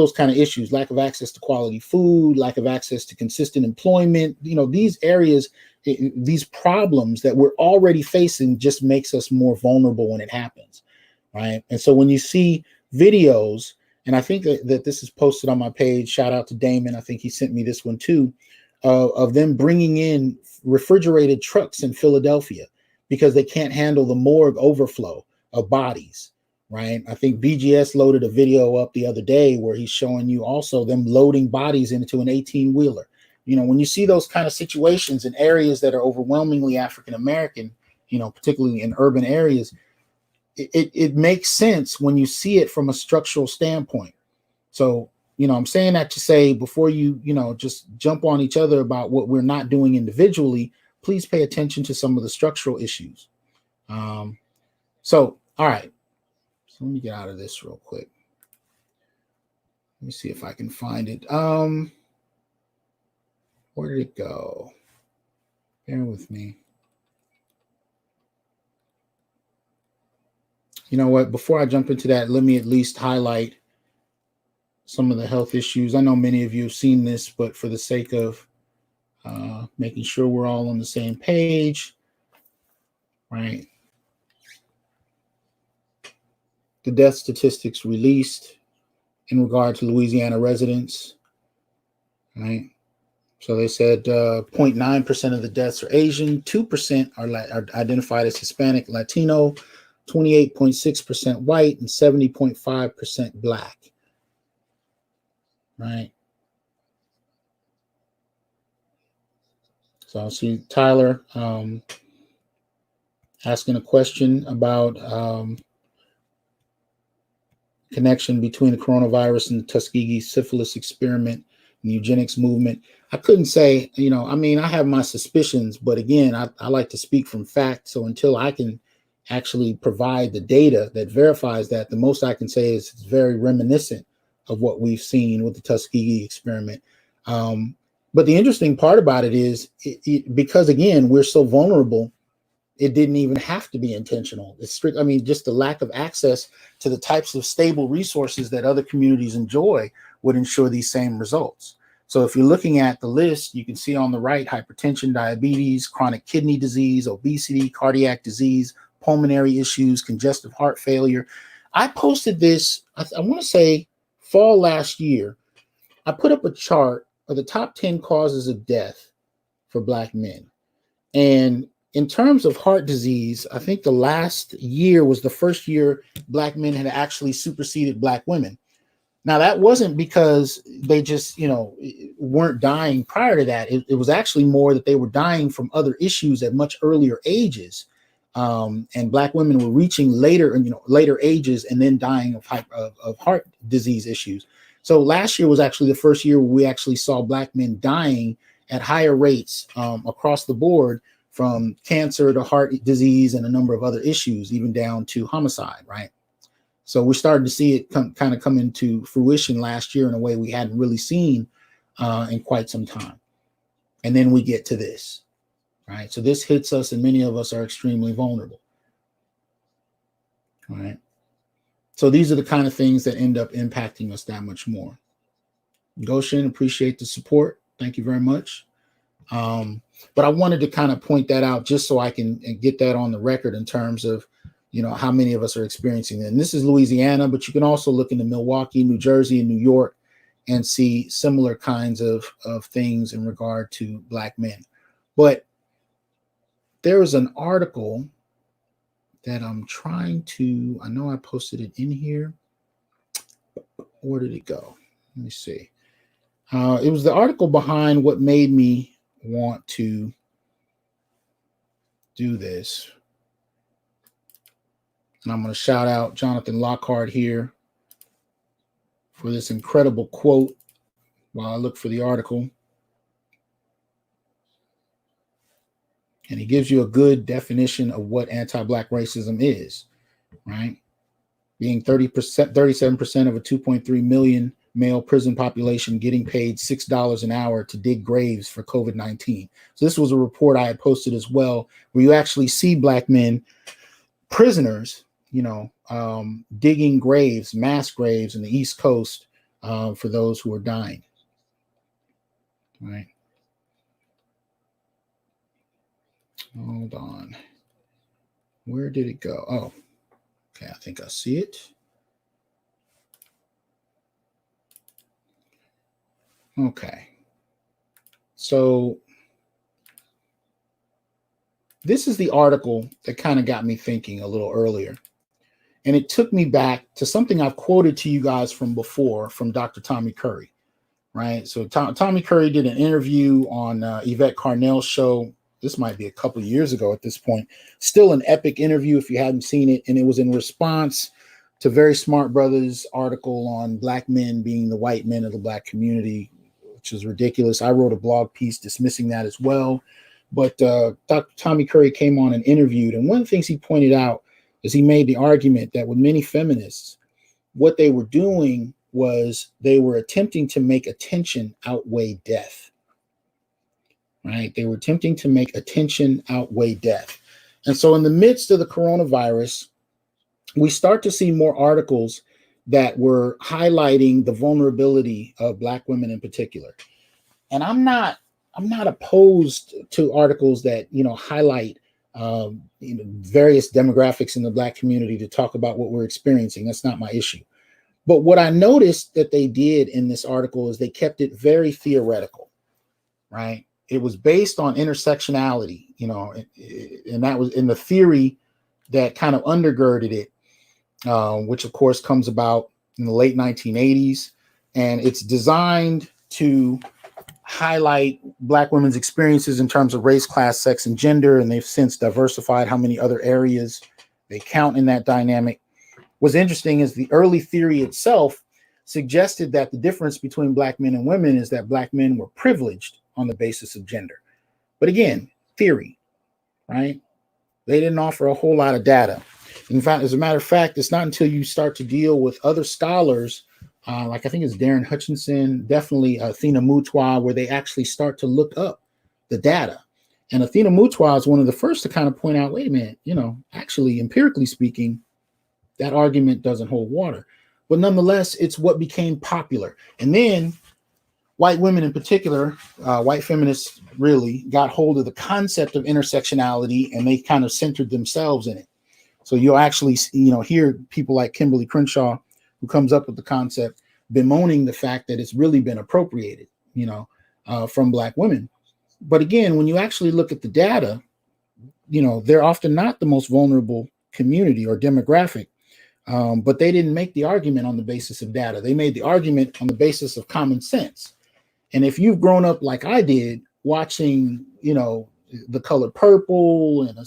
those kind of issues, lack of access to quality food, lack of access to consistent employment, these areas, these problems that we're already facing just makes us more vulnerable when it happens, right? And so when you see videos, and I think that this is posted on my page, shout out to Damon, I think he sent me this one too, of them bringing in refrigerated trucks in Philadelphia because they can't handle the morgue overflow of bodies. Right. I think BGS loaded a video up the other day where he's showing you also them loading bodies into an 18-wheeler. When you see those kind of situations in areas that are overwhelmingly African-American, particularly in urban areas, it makes sense when you see it from a structural standpoint. So, I'm saying that to say before you, just jump on each other about what we're not doing individually, please pay attention to some of the structural issues. So, all right. So let me get out of this real quick. Let me see if I can find it. Where did it go? Bear with me. You know what? Before I jump into that, let me at least highlight some of the health issues. I know many of you have seen this, but for the sake of making sure we're all on the same page, right? The death statistics released in regard to Louisiana residents, right? So they said 0.9% of the deaths are Asian, 2% are identified as Hispanic, Latino, 28.6% white, and 70.5% Black, right? So I see Tyler asking a question about connection between the coronavirus and the Tuskegee syphilis experiment and the eugenics movement. I couldn't say, I mean, I have my suspicions, but again, I like to speak from fact. So until I can actually provide the data that verifies that, the most I can say is it's very reminiscent of what we've seen with the Tuskegee experiment. But the interesting part about it is because, again, we're so vulnerable, it didn't even have to be intentional. It's strict. I mean, just the lack of access to the types of stable resources that other communities enjoy would ensure these same results. So if you're looking at the list, you can see on the right, hypertension, diabetes, chronic kidney disease, obesity, cardiac disease, pulmonary issues, congestive heart failure. I posted this, I want to say fall last year. I put up a chart of the top 10 causes of death for Black men. And in terms of heart disease, I think the last year was the first year Black men had actually superseded Black women. Now, that wasn't because they just, weren't dying prior to that. It was actually more that they were dying from other issues at much earlier ages. And Black women were reaching later ages and then dying of heart disease issues. So last year was actually the first year where we actually saw Black men dying at higher rates across the board, from cancer to heart disease and a number of other issues, even down to homicide, right? So we're starting to see it kind of come into fruition last year in a way we hadn't really seen in quite some time. And then we get to this, right? So this hits us, and many of us are extremely vulnerable, right? So these are the kind of things that end up impacting us that much more. Goshen, appreciate the support. Thank you very much. But I wanted to kind of point that out just so I can get that on the record in terms of, how many of us are experiencing it. And this is Louisiana, but you can also look into Milwaukee, New Jersey, and New York and see similar kinds of things in regard to Black men. But there was an article that I'm trying to, I know I posted it in here. Where did it go? Let me see. It was the article behind what made me want to do this. And I'm going to shout out Jonathan Lockhart here for this incredible quote while I look for the article. And he gives you a good definition of what anti-Black racism is, right? Being 37% of a 2.3 million male prison population getting paid $6 an hour to dig graves for COVID-19. So this was a report I had posted as well, where you actually see Black men, prisoners, digging graves, mass graves in the East Coast for those who are dying. Right. Hold on. Where did it go? Oh, okay. I think I see it. Okay. So this is the article that kind of got me thinking a little earlier. And it took me back to something I've quoted to you guys from before, from Dr. Tommy Curry, right? So Tommy Curry did an interview on Yvette Carnell's show. This might be a couple of years ago at this point. Still an epic interview if you hadn't seen it. And it was in response to Very Smart Brothers' article on Black men being the white men of the Black community, which is ridiculous. I wrote a blog piece dismissing that as well. But Dr. Tommy Curry came on and interviewed. And one of the things he pointed out is he made the argument that with many feminists, what they were doing was they were attempting to make attention outweigh death, right? They were attempting to make attention outweigh death. And so in the midst of the coronavirus, we start to see more articles that were highlighting the vulnerability of Black women in particular. And I'm not opposed to articles that, highlight various demographics in the Black community to talk about what we're experiencing. That's not my issue. But what I noticed that they did in this article is they kept it very theoretical, right? It was based on intersectionality, and that was in the theory that kind of undergirded it, which of course comes about in the late 1980s. And it's designed to highlight Black women's experiences in terms of race, class, sex, and gender, and they've since diversified how many other areas they count in that dynamic. What's interesting is the early theory itself suggested that the difference between Black men and women is that Black men were privileged on the basis of gender. But again, theory, right? They didn't offer a whole lot of data. In fact, as a matter of fact, it's not until you start to deal with other scholars, like I think it's Darren Hutchinson, definitely Athena Moutois, where they actually start to look up the data. And Athena Moutois is one of the first to kind of point out, wait a minute, actually, empirically speaking, that argument doesn't hold water. But nonetheless, it's what became popular. And then white women in particular, white feminists really got hold of the concept of intersectionality, and they kind of centered themselves in it. So you'll actually, hear people like Kimberly Crenshaw, who comes up with the concept, bemoaning the fact that it's really been appropriated, from Black women. But again, when you actually look at the data, they're often not the most vulnerable community or demographic. But they didn't make the argument on the basis of data. They made the argument on the basis of common sense. And if you've grown up like I did, watching, The Color Purple and,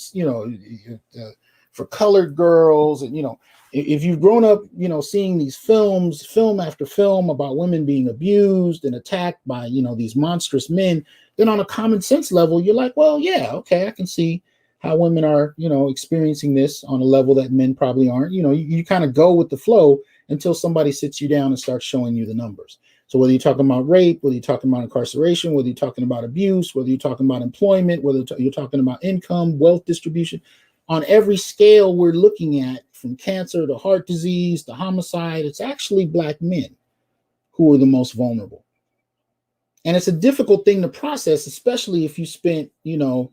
For Colored Girls, and, if you've grown up, seeing these films, film after film about women being abused and attacked by, these monstrous men, then on a common sense level, you're like, well, yeah, okay, I can see how women are, experiencing this on a level that men probably aren't. You kind of go with the flow until somebody sits you down and starts showing you the numbers. So whether you're talking about rape, whether you're talking about incarceration, whether you're talking about abuse, whether you're talking about employment, whether you're talking about income, wealth distribution, on every scale we're looking at, from cancer to heart disease to homicide, it's actually Black men who are the most vulnerable. And it's a difficult thing to process, especially if you spent, a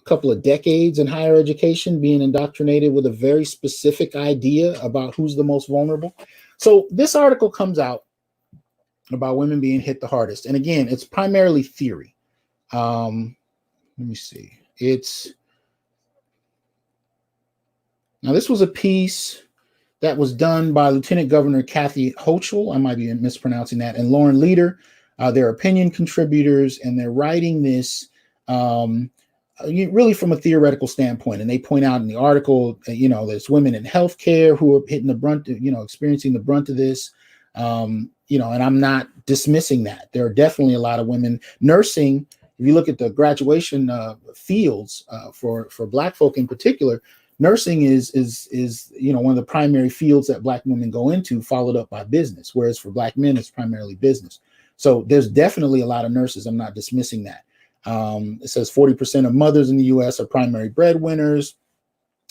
couple of decades in higher education being indoctrinated with a very specific idea about who's the most vulnerable. So this article comes out about women being hit the hardest. And again, it's primarily theory. Let me see. Now this was a piece that was done by Lieutenant Governor Kathy Hochul, I might be mispronouncing that, and Lauren Leader. They're opinion contributors, and they're writing this really from a theoretical standpoint. And they point out in the article, there's women in healthcare who are hitting the brunt, experiencing the brunt of this. And I'm not dismissing that. There are definitely a lot of women. Nursing, if you look at the graduation fields for Black folk in particular, nursing is one of the primary fields that Black women go into, followed up by business, whereas for Black men, it's primarily business. So there's definitely a lot of nurses. I'm not dismissing that. It says 40% of mothers in the U.S. are primary breadwinners.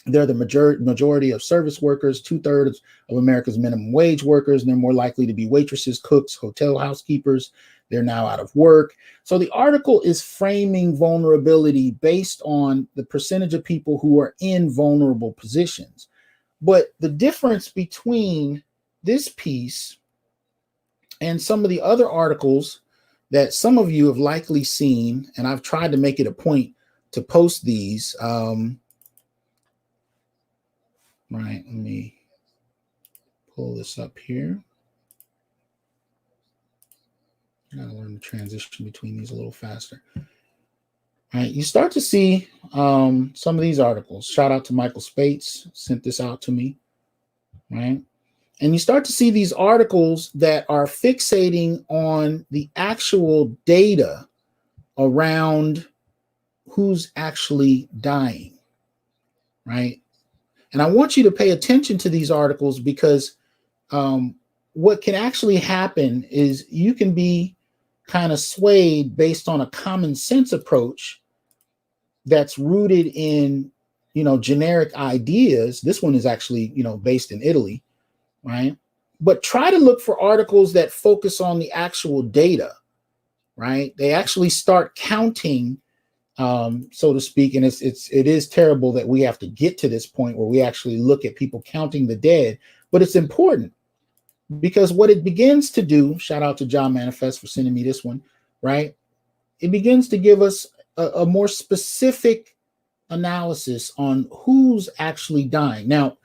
They're the majority of service workers, 2/3 of America's minimum wage workers, and they're more likely to be waitresses, cooks, hotel housekeepers. They're now out of work. So the article is framing vulnerability based on the percentage of people who are in vulnerable positions. But the difference between this piece and some of the other articles that some of you have likely seen, and I've tried to make it a point to post these. Right, let me pull this up here. I gotta learn to transition between these a little faster. All right, you start to see some of these articles. Shout out to Michael Spates, sent this out to me, right? And you start to see these articles that are fixating on the actual data around who's actually dying, right? And I want you to pay attention to these articles because what can actually happen is you can be kind of swayed based on a common sense approach that's rooted in, generic ideas. This one is actually, based in Italy, right? But try to look for articles that focus on the actual data, right? They actually start counting, so to speak, and it is terrible that we have to get to this point where we actually look at people counting the dead, but it's important because what it begins to do, shout out to John Manifest for sending me this one, right? It begins to give us a more specific analysis on who's actually dying. Now,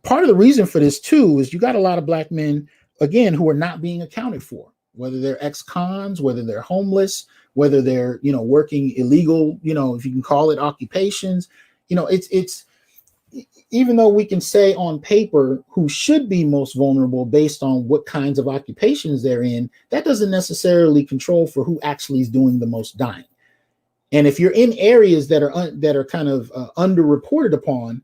part of the reason for this too is you got a lot of Black men, again, who are not being accounted for, whether they're ex-cons, whether they're homeless, whether they're, working illegal, if you can call it occupations. It's even though we can say on paper who should be most vulnerable based on what kinds of occupations they're in, that doesn't necessarily control for who actually is doing the most dying. And if you're in areas that are kind of underreported upon,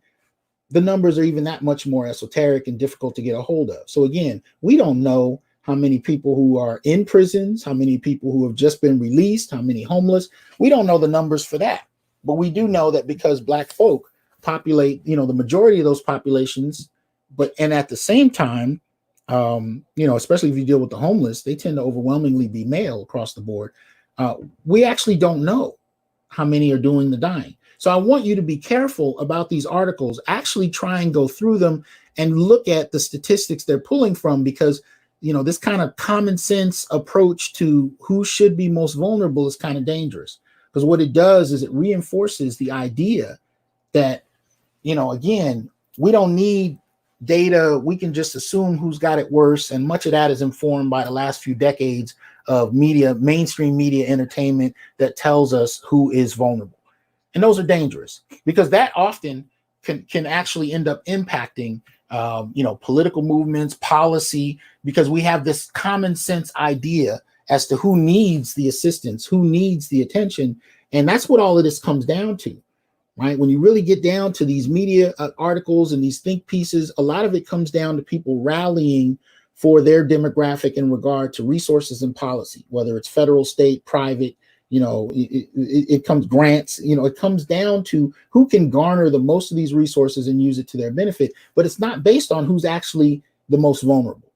the numbers are even that much more esoteric and difficult to get a hold of. So again, we don't know how many people who are in prisons, how many people who have just been released, how many homeless. We don't know the numbers for that. But we do know that because Black folk populate, the majority of those populations, and at the same time, especially if you deal with the homeless, they tend to overwhelmingly be male across the board. We actually don't know how many are doing the dying. So I want you to be careful about these articles. Actually try and go through them and look at the statistics they're pulling from, because this kind of common sense approach to who should be most vulnerable is kind of dangerous, because what it does is it reinforces the idea that, again, we don't need data. We can just assume who's got it worse. And much of that is informed by the last few decades of media, mainstream media entertainment that tells us who is vulnerable. And those are dangerous, because that often can actually end up impacting, political movements, policy, because we have this common sense idea as to who needs the assistance, who needs the attention. And that's what all of this comes down to, right? When you really get down to these media articles and these think pieces, a lot of it comes down to people rallying for their demographic in regard to resources and policy, whether it's federal, state, private, it comes grants, it comes down to who can garner the most of these resources and use it to their benefit, but it's not based on who's actually the most vulnerable.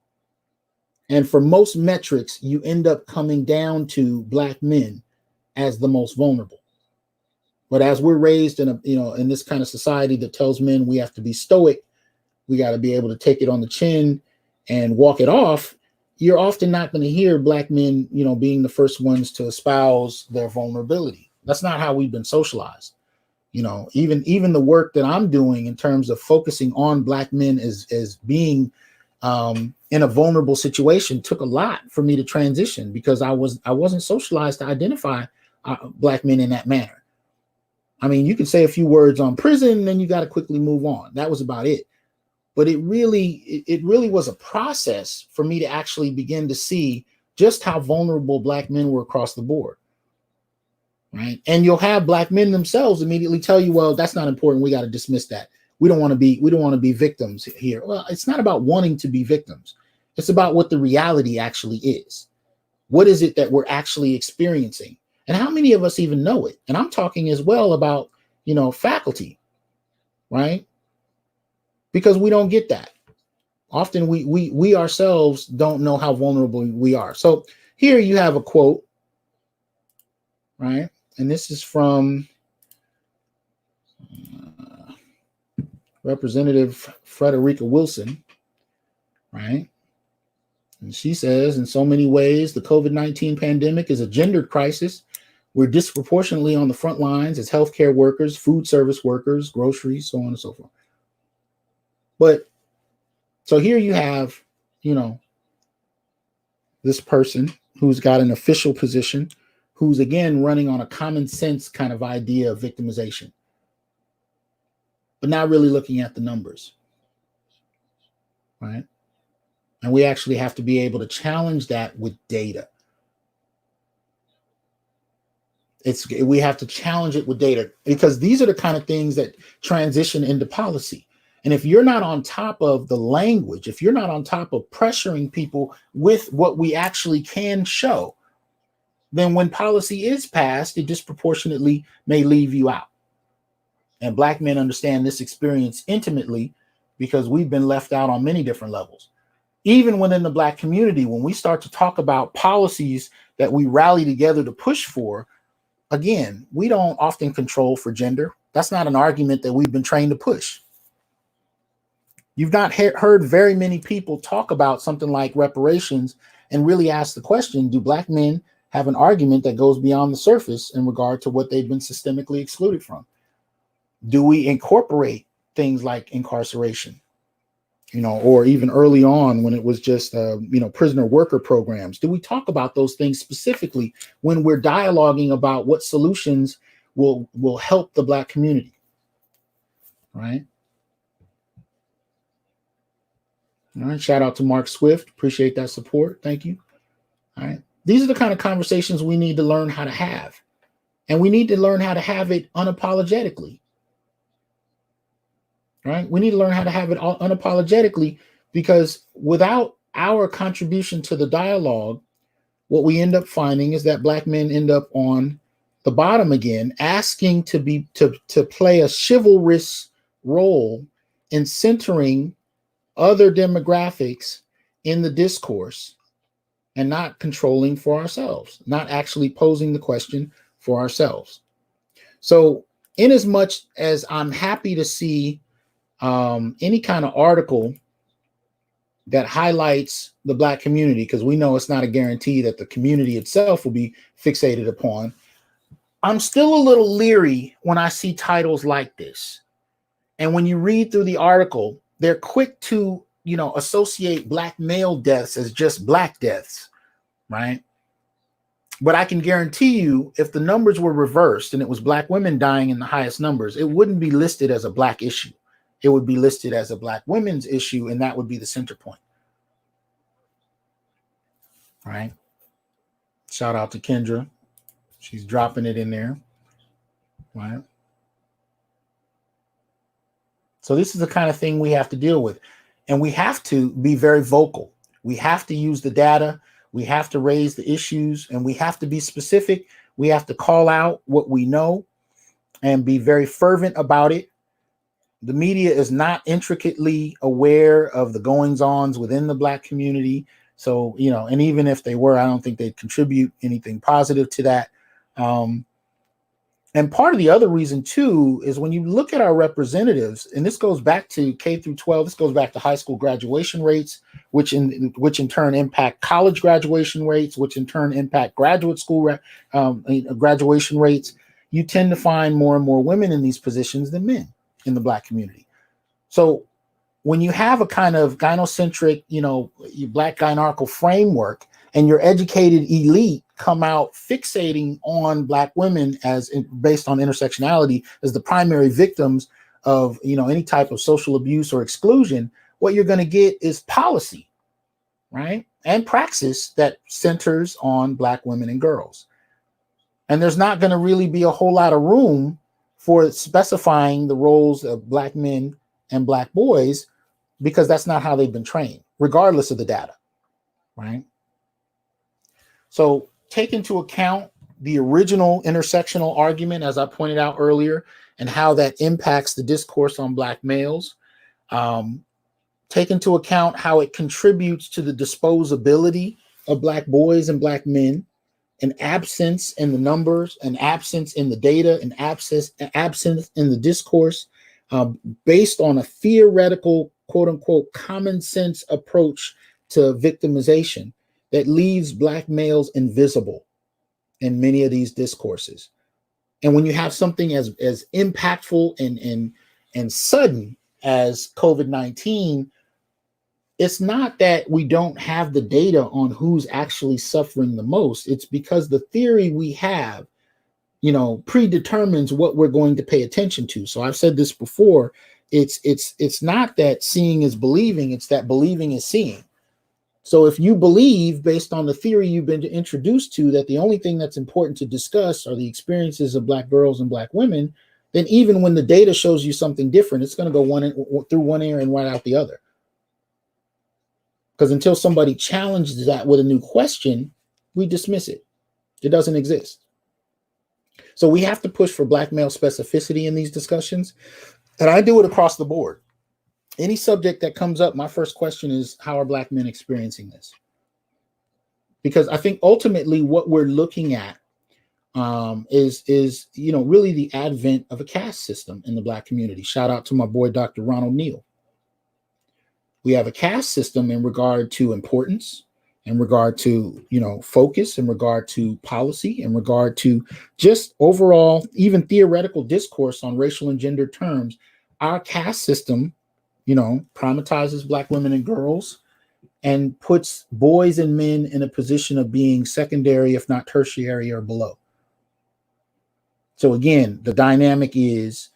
And for most metrics, you end up coming down to Black men as the most vulnerable. But as we're raised in in this kind of society that tells men we have to be stoic, we got to be able to take it on the chin and walk it off, you're often not going to hear Black men, being the first ones to espouse their vulnerability. That's not how we've been socialized. Even the work that I'm doing in terms of focusing on Black men as being in a vulnerable situation took a lot for me to transition, because I wasn't socialized to identify Black men in that manner. I mean, you can say a few words on prison, and then you got to quickly move on. That was about it. But it really was a process for me to actually begin to see just how vulnerable Black men were across the board, right? And you'll have Black men themselves immediately tell you, well, that's not important. We got to dismiss that. We don't want to be victims here. Well, it's not about wanting to be victims. It's about what the reality actually is. What is it that we're actually experiencing? And how many of us even know it? And I'm talking as well about, faculty, right? Because we don't get that. Often we ourselves don't know how vulnerable we are. So here you have a quote, right? And this is from Representative Frederica Wilson, right? And she says, in so many ways, the COVID-19 pandemic is a gendered crisis. We're disproportionately on the front lines as healthcare workers, food service workers, groceries, so on and so forth. But so here you have, this person who's got an official position, who's again running on a common sense kind of idea of victimization, but not really looking at the numbers, right? And we actually have to be able to challenge that with data. We have to challenge it with data, because these are the kind of things that transition into policy. And if you're not on top of the language, if you're not on top of pressuring people with what we actually can show, then when policy is passed, it disproportionately may leave you out. And Black men understand this experience intimately, because we've been left out on many different levels. Even within the Black community, when we start to talk about policies that we rally together to push for, again, we don't often control for gender. That's not an argument that we've been trained to push. You've not heard very many people talk about something like reparations and really ask the question, do Black men have an argument that goes beyond the surface in regard to what they've been systemically excluded from? Do we incorporate things like incarceration? or even early on when it was just, prisoner worker programs? Do we talk about those things specifically when we're dialoguing about what solutions will help the Black community, right? All right. Shout out to Mark Swift. Appreciate that support. Thank you. All right. These are the kind of conversations we need to learn how to have. And we need to learn how to have it unapologetically. Right? We need to learn how to have it unapologetically, because without our contribution to the dialogue, what we end up finding is that Black men end up on the bottom again, asking to play a chivalrous role in centering other demographics in the discourse and not controlling for ourselves, not actually posing the question for ourselves. So, in as much as I'm happy to see any kind of article that highlights the Black community, because we know it's not a guarantee that the community itself will be fixated upon, I'm still a little leery when I see titles like this. And when you read through the article, they're quick to, associate Black male deaths as just Black deaths, right? But I can guarantee you, if the numbers were reversed and it was Black women dying in the highest numbers, it wouldn't be listed as a Black issue. It would be listed as a Black women's issue, and that would be the center point. All right. Shout out to Kendra. She's dropping it in there. Right. So this is the kind of thing we have to deal with. And we have to be very vocal. We have to use the data. We have to raise the issues, and we have to be specific. We have to call out what we know and be very fervent about it. The media is not intricately aware of the goings-ons within the Black community. So, and even if they were, I don't think they'd contribute anything positive to that. And part of the other reason, too, is when you look at our representatives, and this goes back to K through 12, this goes back to high school graduation rates, which in turn impact college graduation rates, which in turn impact graduate school graduation rates. You tend to find more and more women in these positions than men in the Black community. So when you have a kind of gynocentric, Black gynarchical framework, and your educated elite come out fixating on Black women based on intersectionality as the primary victims of, any type of social abuse or exclusion, what you're going to get is policy, right? And praxis that centers on Black women and girls. And there's not going to really be a whole lot of room for specifying the roles of Black men and Black boys, because that's not how they've been trained, regardless of the data, right? So take into account the original intersectional argument, as I pointed out earlier, and how that impacts the discourse on Black males. Take into account how it contributes to the disposability of Black boys and Black men, an absence in the numbers, an absence in the data, an absence in the discourse, based on a theoretical, quote unquote, common sense approach to victimization that leaves Black males invisible in many of these discourses. And when you have something as impactful and sudden as COVID-19, it's not that we don't have the data on who's actually suffering the most. It's because the theory we have, predetermines what we're going to pay attention to. So I've said this before. It's not that seeing is believing, it's that believing is seeing. So if you believe, based on the theory you've been introduced to, that the only thing that's important to discuss are the experiences of Black girls and Black women, then even when the data shows you something different, it's going to go through one ear and right out the other. Because until somebody challenges that with a new question, we dismiss it. It doesn't exist. So we have to push for Black male specificity in these discussions. And I do it across the board. Any subject that comes up, my first question is, how are Black men experiencing this? Because I think ultimately what we're looking at is really the advent of a caste system in the Black community. Shout out to my boy, Dr. Ronald Neal. We have a caste system in regard to importance, in regard to, focus, in regard to policy, in regard to just overall, even theoretical discourse on racial and gender terms. Our caste system Prioritizes Black women and girls and puts boys and men in a position of being secondary, if not tertiary or below. So again, the dynamic is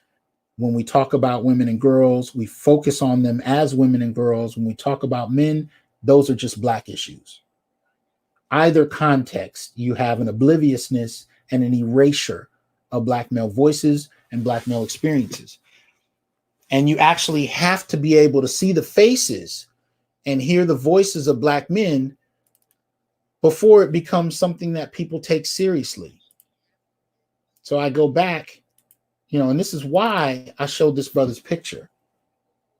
when we talk about women and girls, we focus on them as women and girls. When we talk about men, those are just Black issues. Either context, you have an obliviousness and an erasure of Black male voices and Black male experiences. And you actually have to be able to see the faces and hear the voices of Black men before it becomes something that people take seriously. So I go back, and this is why I showed this brother's picture,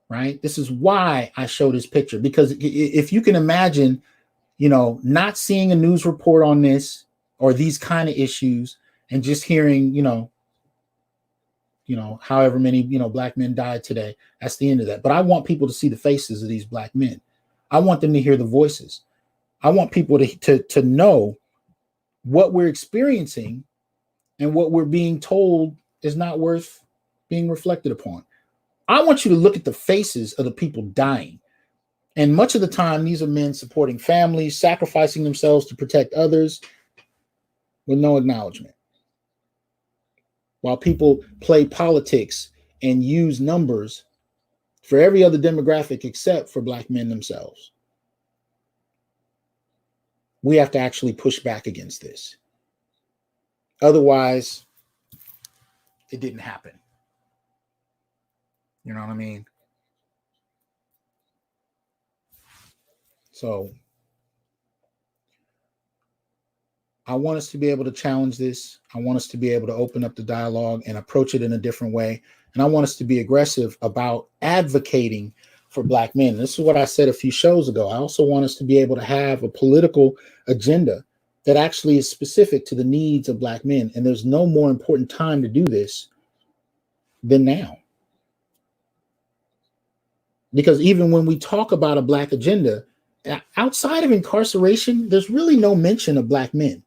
right? This is why I showed his picture, because if you can imagine, not seeing a news report on this or these kind of issues and just hearing, however many, Black men died today, that's the end of that. But I want people to see the faces of these Black men. I want them to hear the voices. I want people to know what we're experiencing and what we're being told is not worth being reflected upon. I want you to look at the faces of the people dying. And much of the time, these are men supporting families, sacrificing themselves to protect others with no acknowledgement. While people play politics and use numbers for every other demographic except for Black men themselves. We have to actually push back against this. Otherwise, it didn't happen. You know what I mean? So I want us to be able to challenge this. I want us to be able to open up the dialogue and approach it in a different way. And I want us to be aggressive about advocating for Black men. This is what I said a few shows ago. I also want us to be able to have a political agenda that actually is specific to the needs of Black men. And there's no more important time to do this than now. Because even when we talk about a Black agenda, outside of incarceration, there's really no mention of Black men.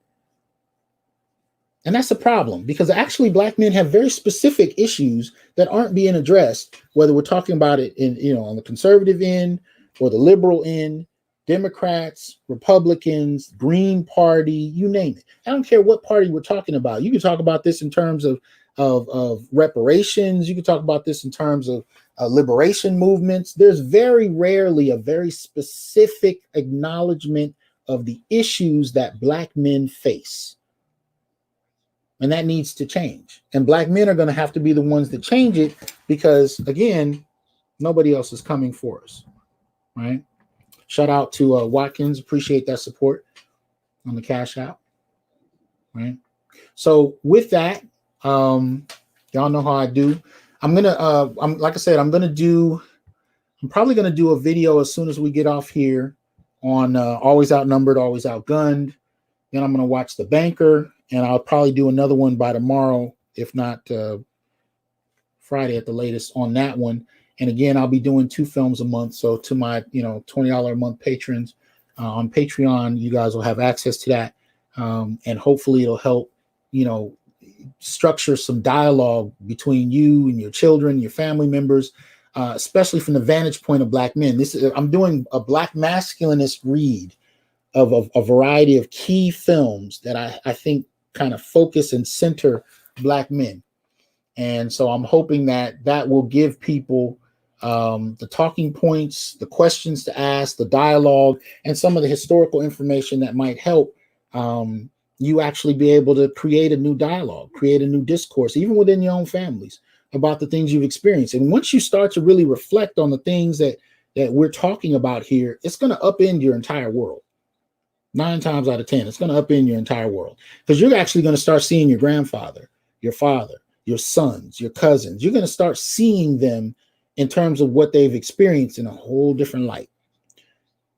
And that's a problem, because actually Black men have very specific issues that aren't being addressed, whether we're talking about it in, on the conservative end or the liberal end, Democrats, Republicans, Green Party, you name it. I don't care what party we're talking about. You can talk about this in terms of reparations. You can talk about this in terms of liberation movements. There's very rarely a very specific acknowledgement of the issues that Black men face. And that needs to change. And Black men are going to have to be the ones that change it, because, again, nobody else is coming for us, right? Shout out to Watkins. Appreciate that support on the Cash.app, right? So with that, y'all know how I do. I'm like I said, I'm probably going to do a video as soon as we get off here on Always Outnumbered, Always Outgunned. Then I'm going to watch The Banker, and I'll probably do another one by tomorrow, if not Friday at the latest, on that one. And again, I'll be doing 2 films a month. So to my, $20 a month patrons on Patreon, you guys will have access to that. And hopefully it'll help, structure some dialogue between you and your children, your family members, especially from the vantage point of Black men. I'm doing a Black Masculinist read of a variety of key films that I think kind of focus and center Black men. And so I'm hoping that will give people the talking points, the questions to ask, the dialogue, and some of the historical information that might help you actually be able to create a new dialogue, create a new discourse, even within your own families, about the things you've experienced. And once you start to really reflect on the things that we're talking about here, it's going to upend your entire world. 9 times out of 10, it's going to upend your entire world, because you're actually going to start seeing your grandfather, your father, your sons, your cousins. You're going to start seeing them in terms of what they've experienced in a whole different light.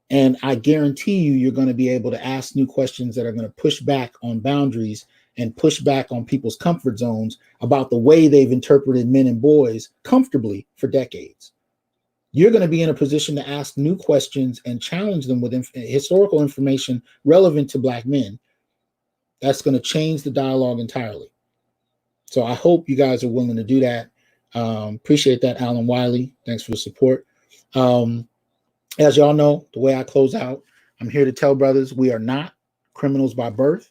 And I guarantee you're going to be able to ask new questions that are going to push back on boundaries and push back on people's comfort zones about the way they've interpreted men and boys comfortably for decades. You're going to be in a position to ask new questions and challenge them with historical information relevant to Black men. That's going to change the dialogue entirely. So I hope you guys are willing to do that. Appreciate that, Alan Wiley. Thanks for the support. As y'all know, the way I close out, I'm here to tell brothers we are not criminals by birth,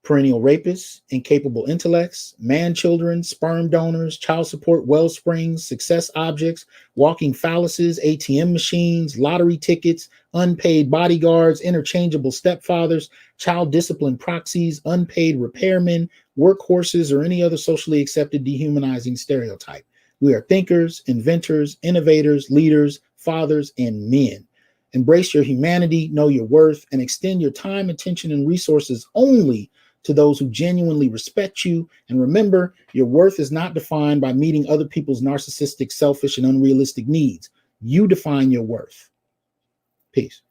perennial rapists, incapable intellects, man children, sperm donors, child support wellsprings, success objects, walking phalluses, ATM machines, lottery tickets, unpaid bodyguards, interchangeable stepfathers, child discipline proxies, unpaid repairmen, workhorses, or any other socially accepted dehumanizing stereotype. We are thinkers, inventors, innovators, leaders, fathers, and men. Embrace your humanity, know your worth, and extend your time, attention, and resources only to those who genuinely respect you. And remember, your worth is not defined by meeting other people's narcissistic, selfish, and unrealistic needs. You define your worth. Peace.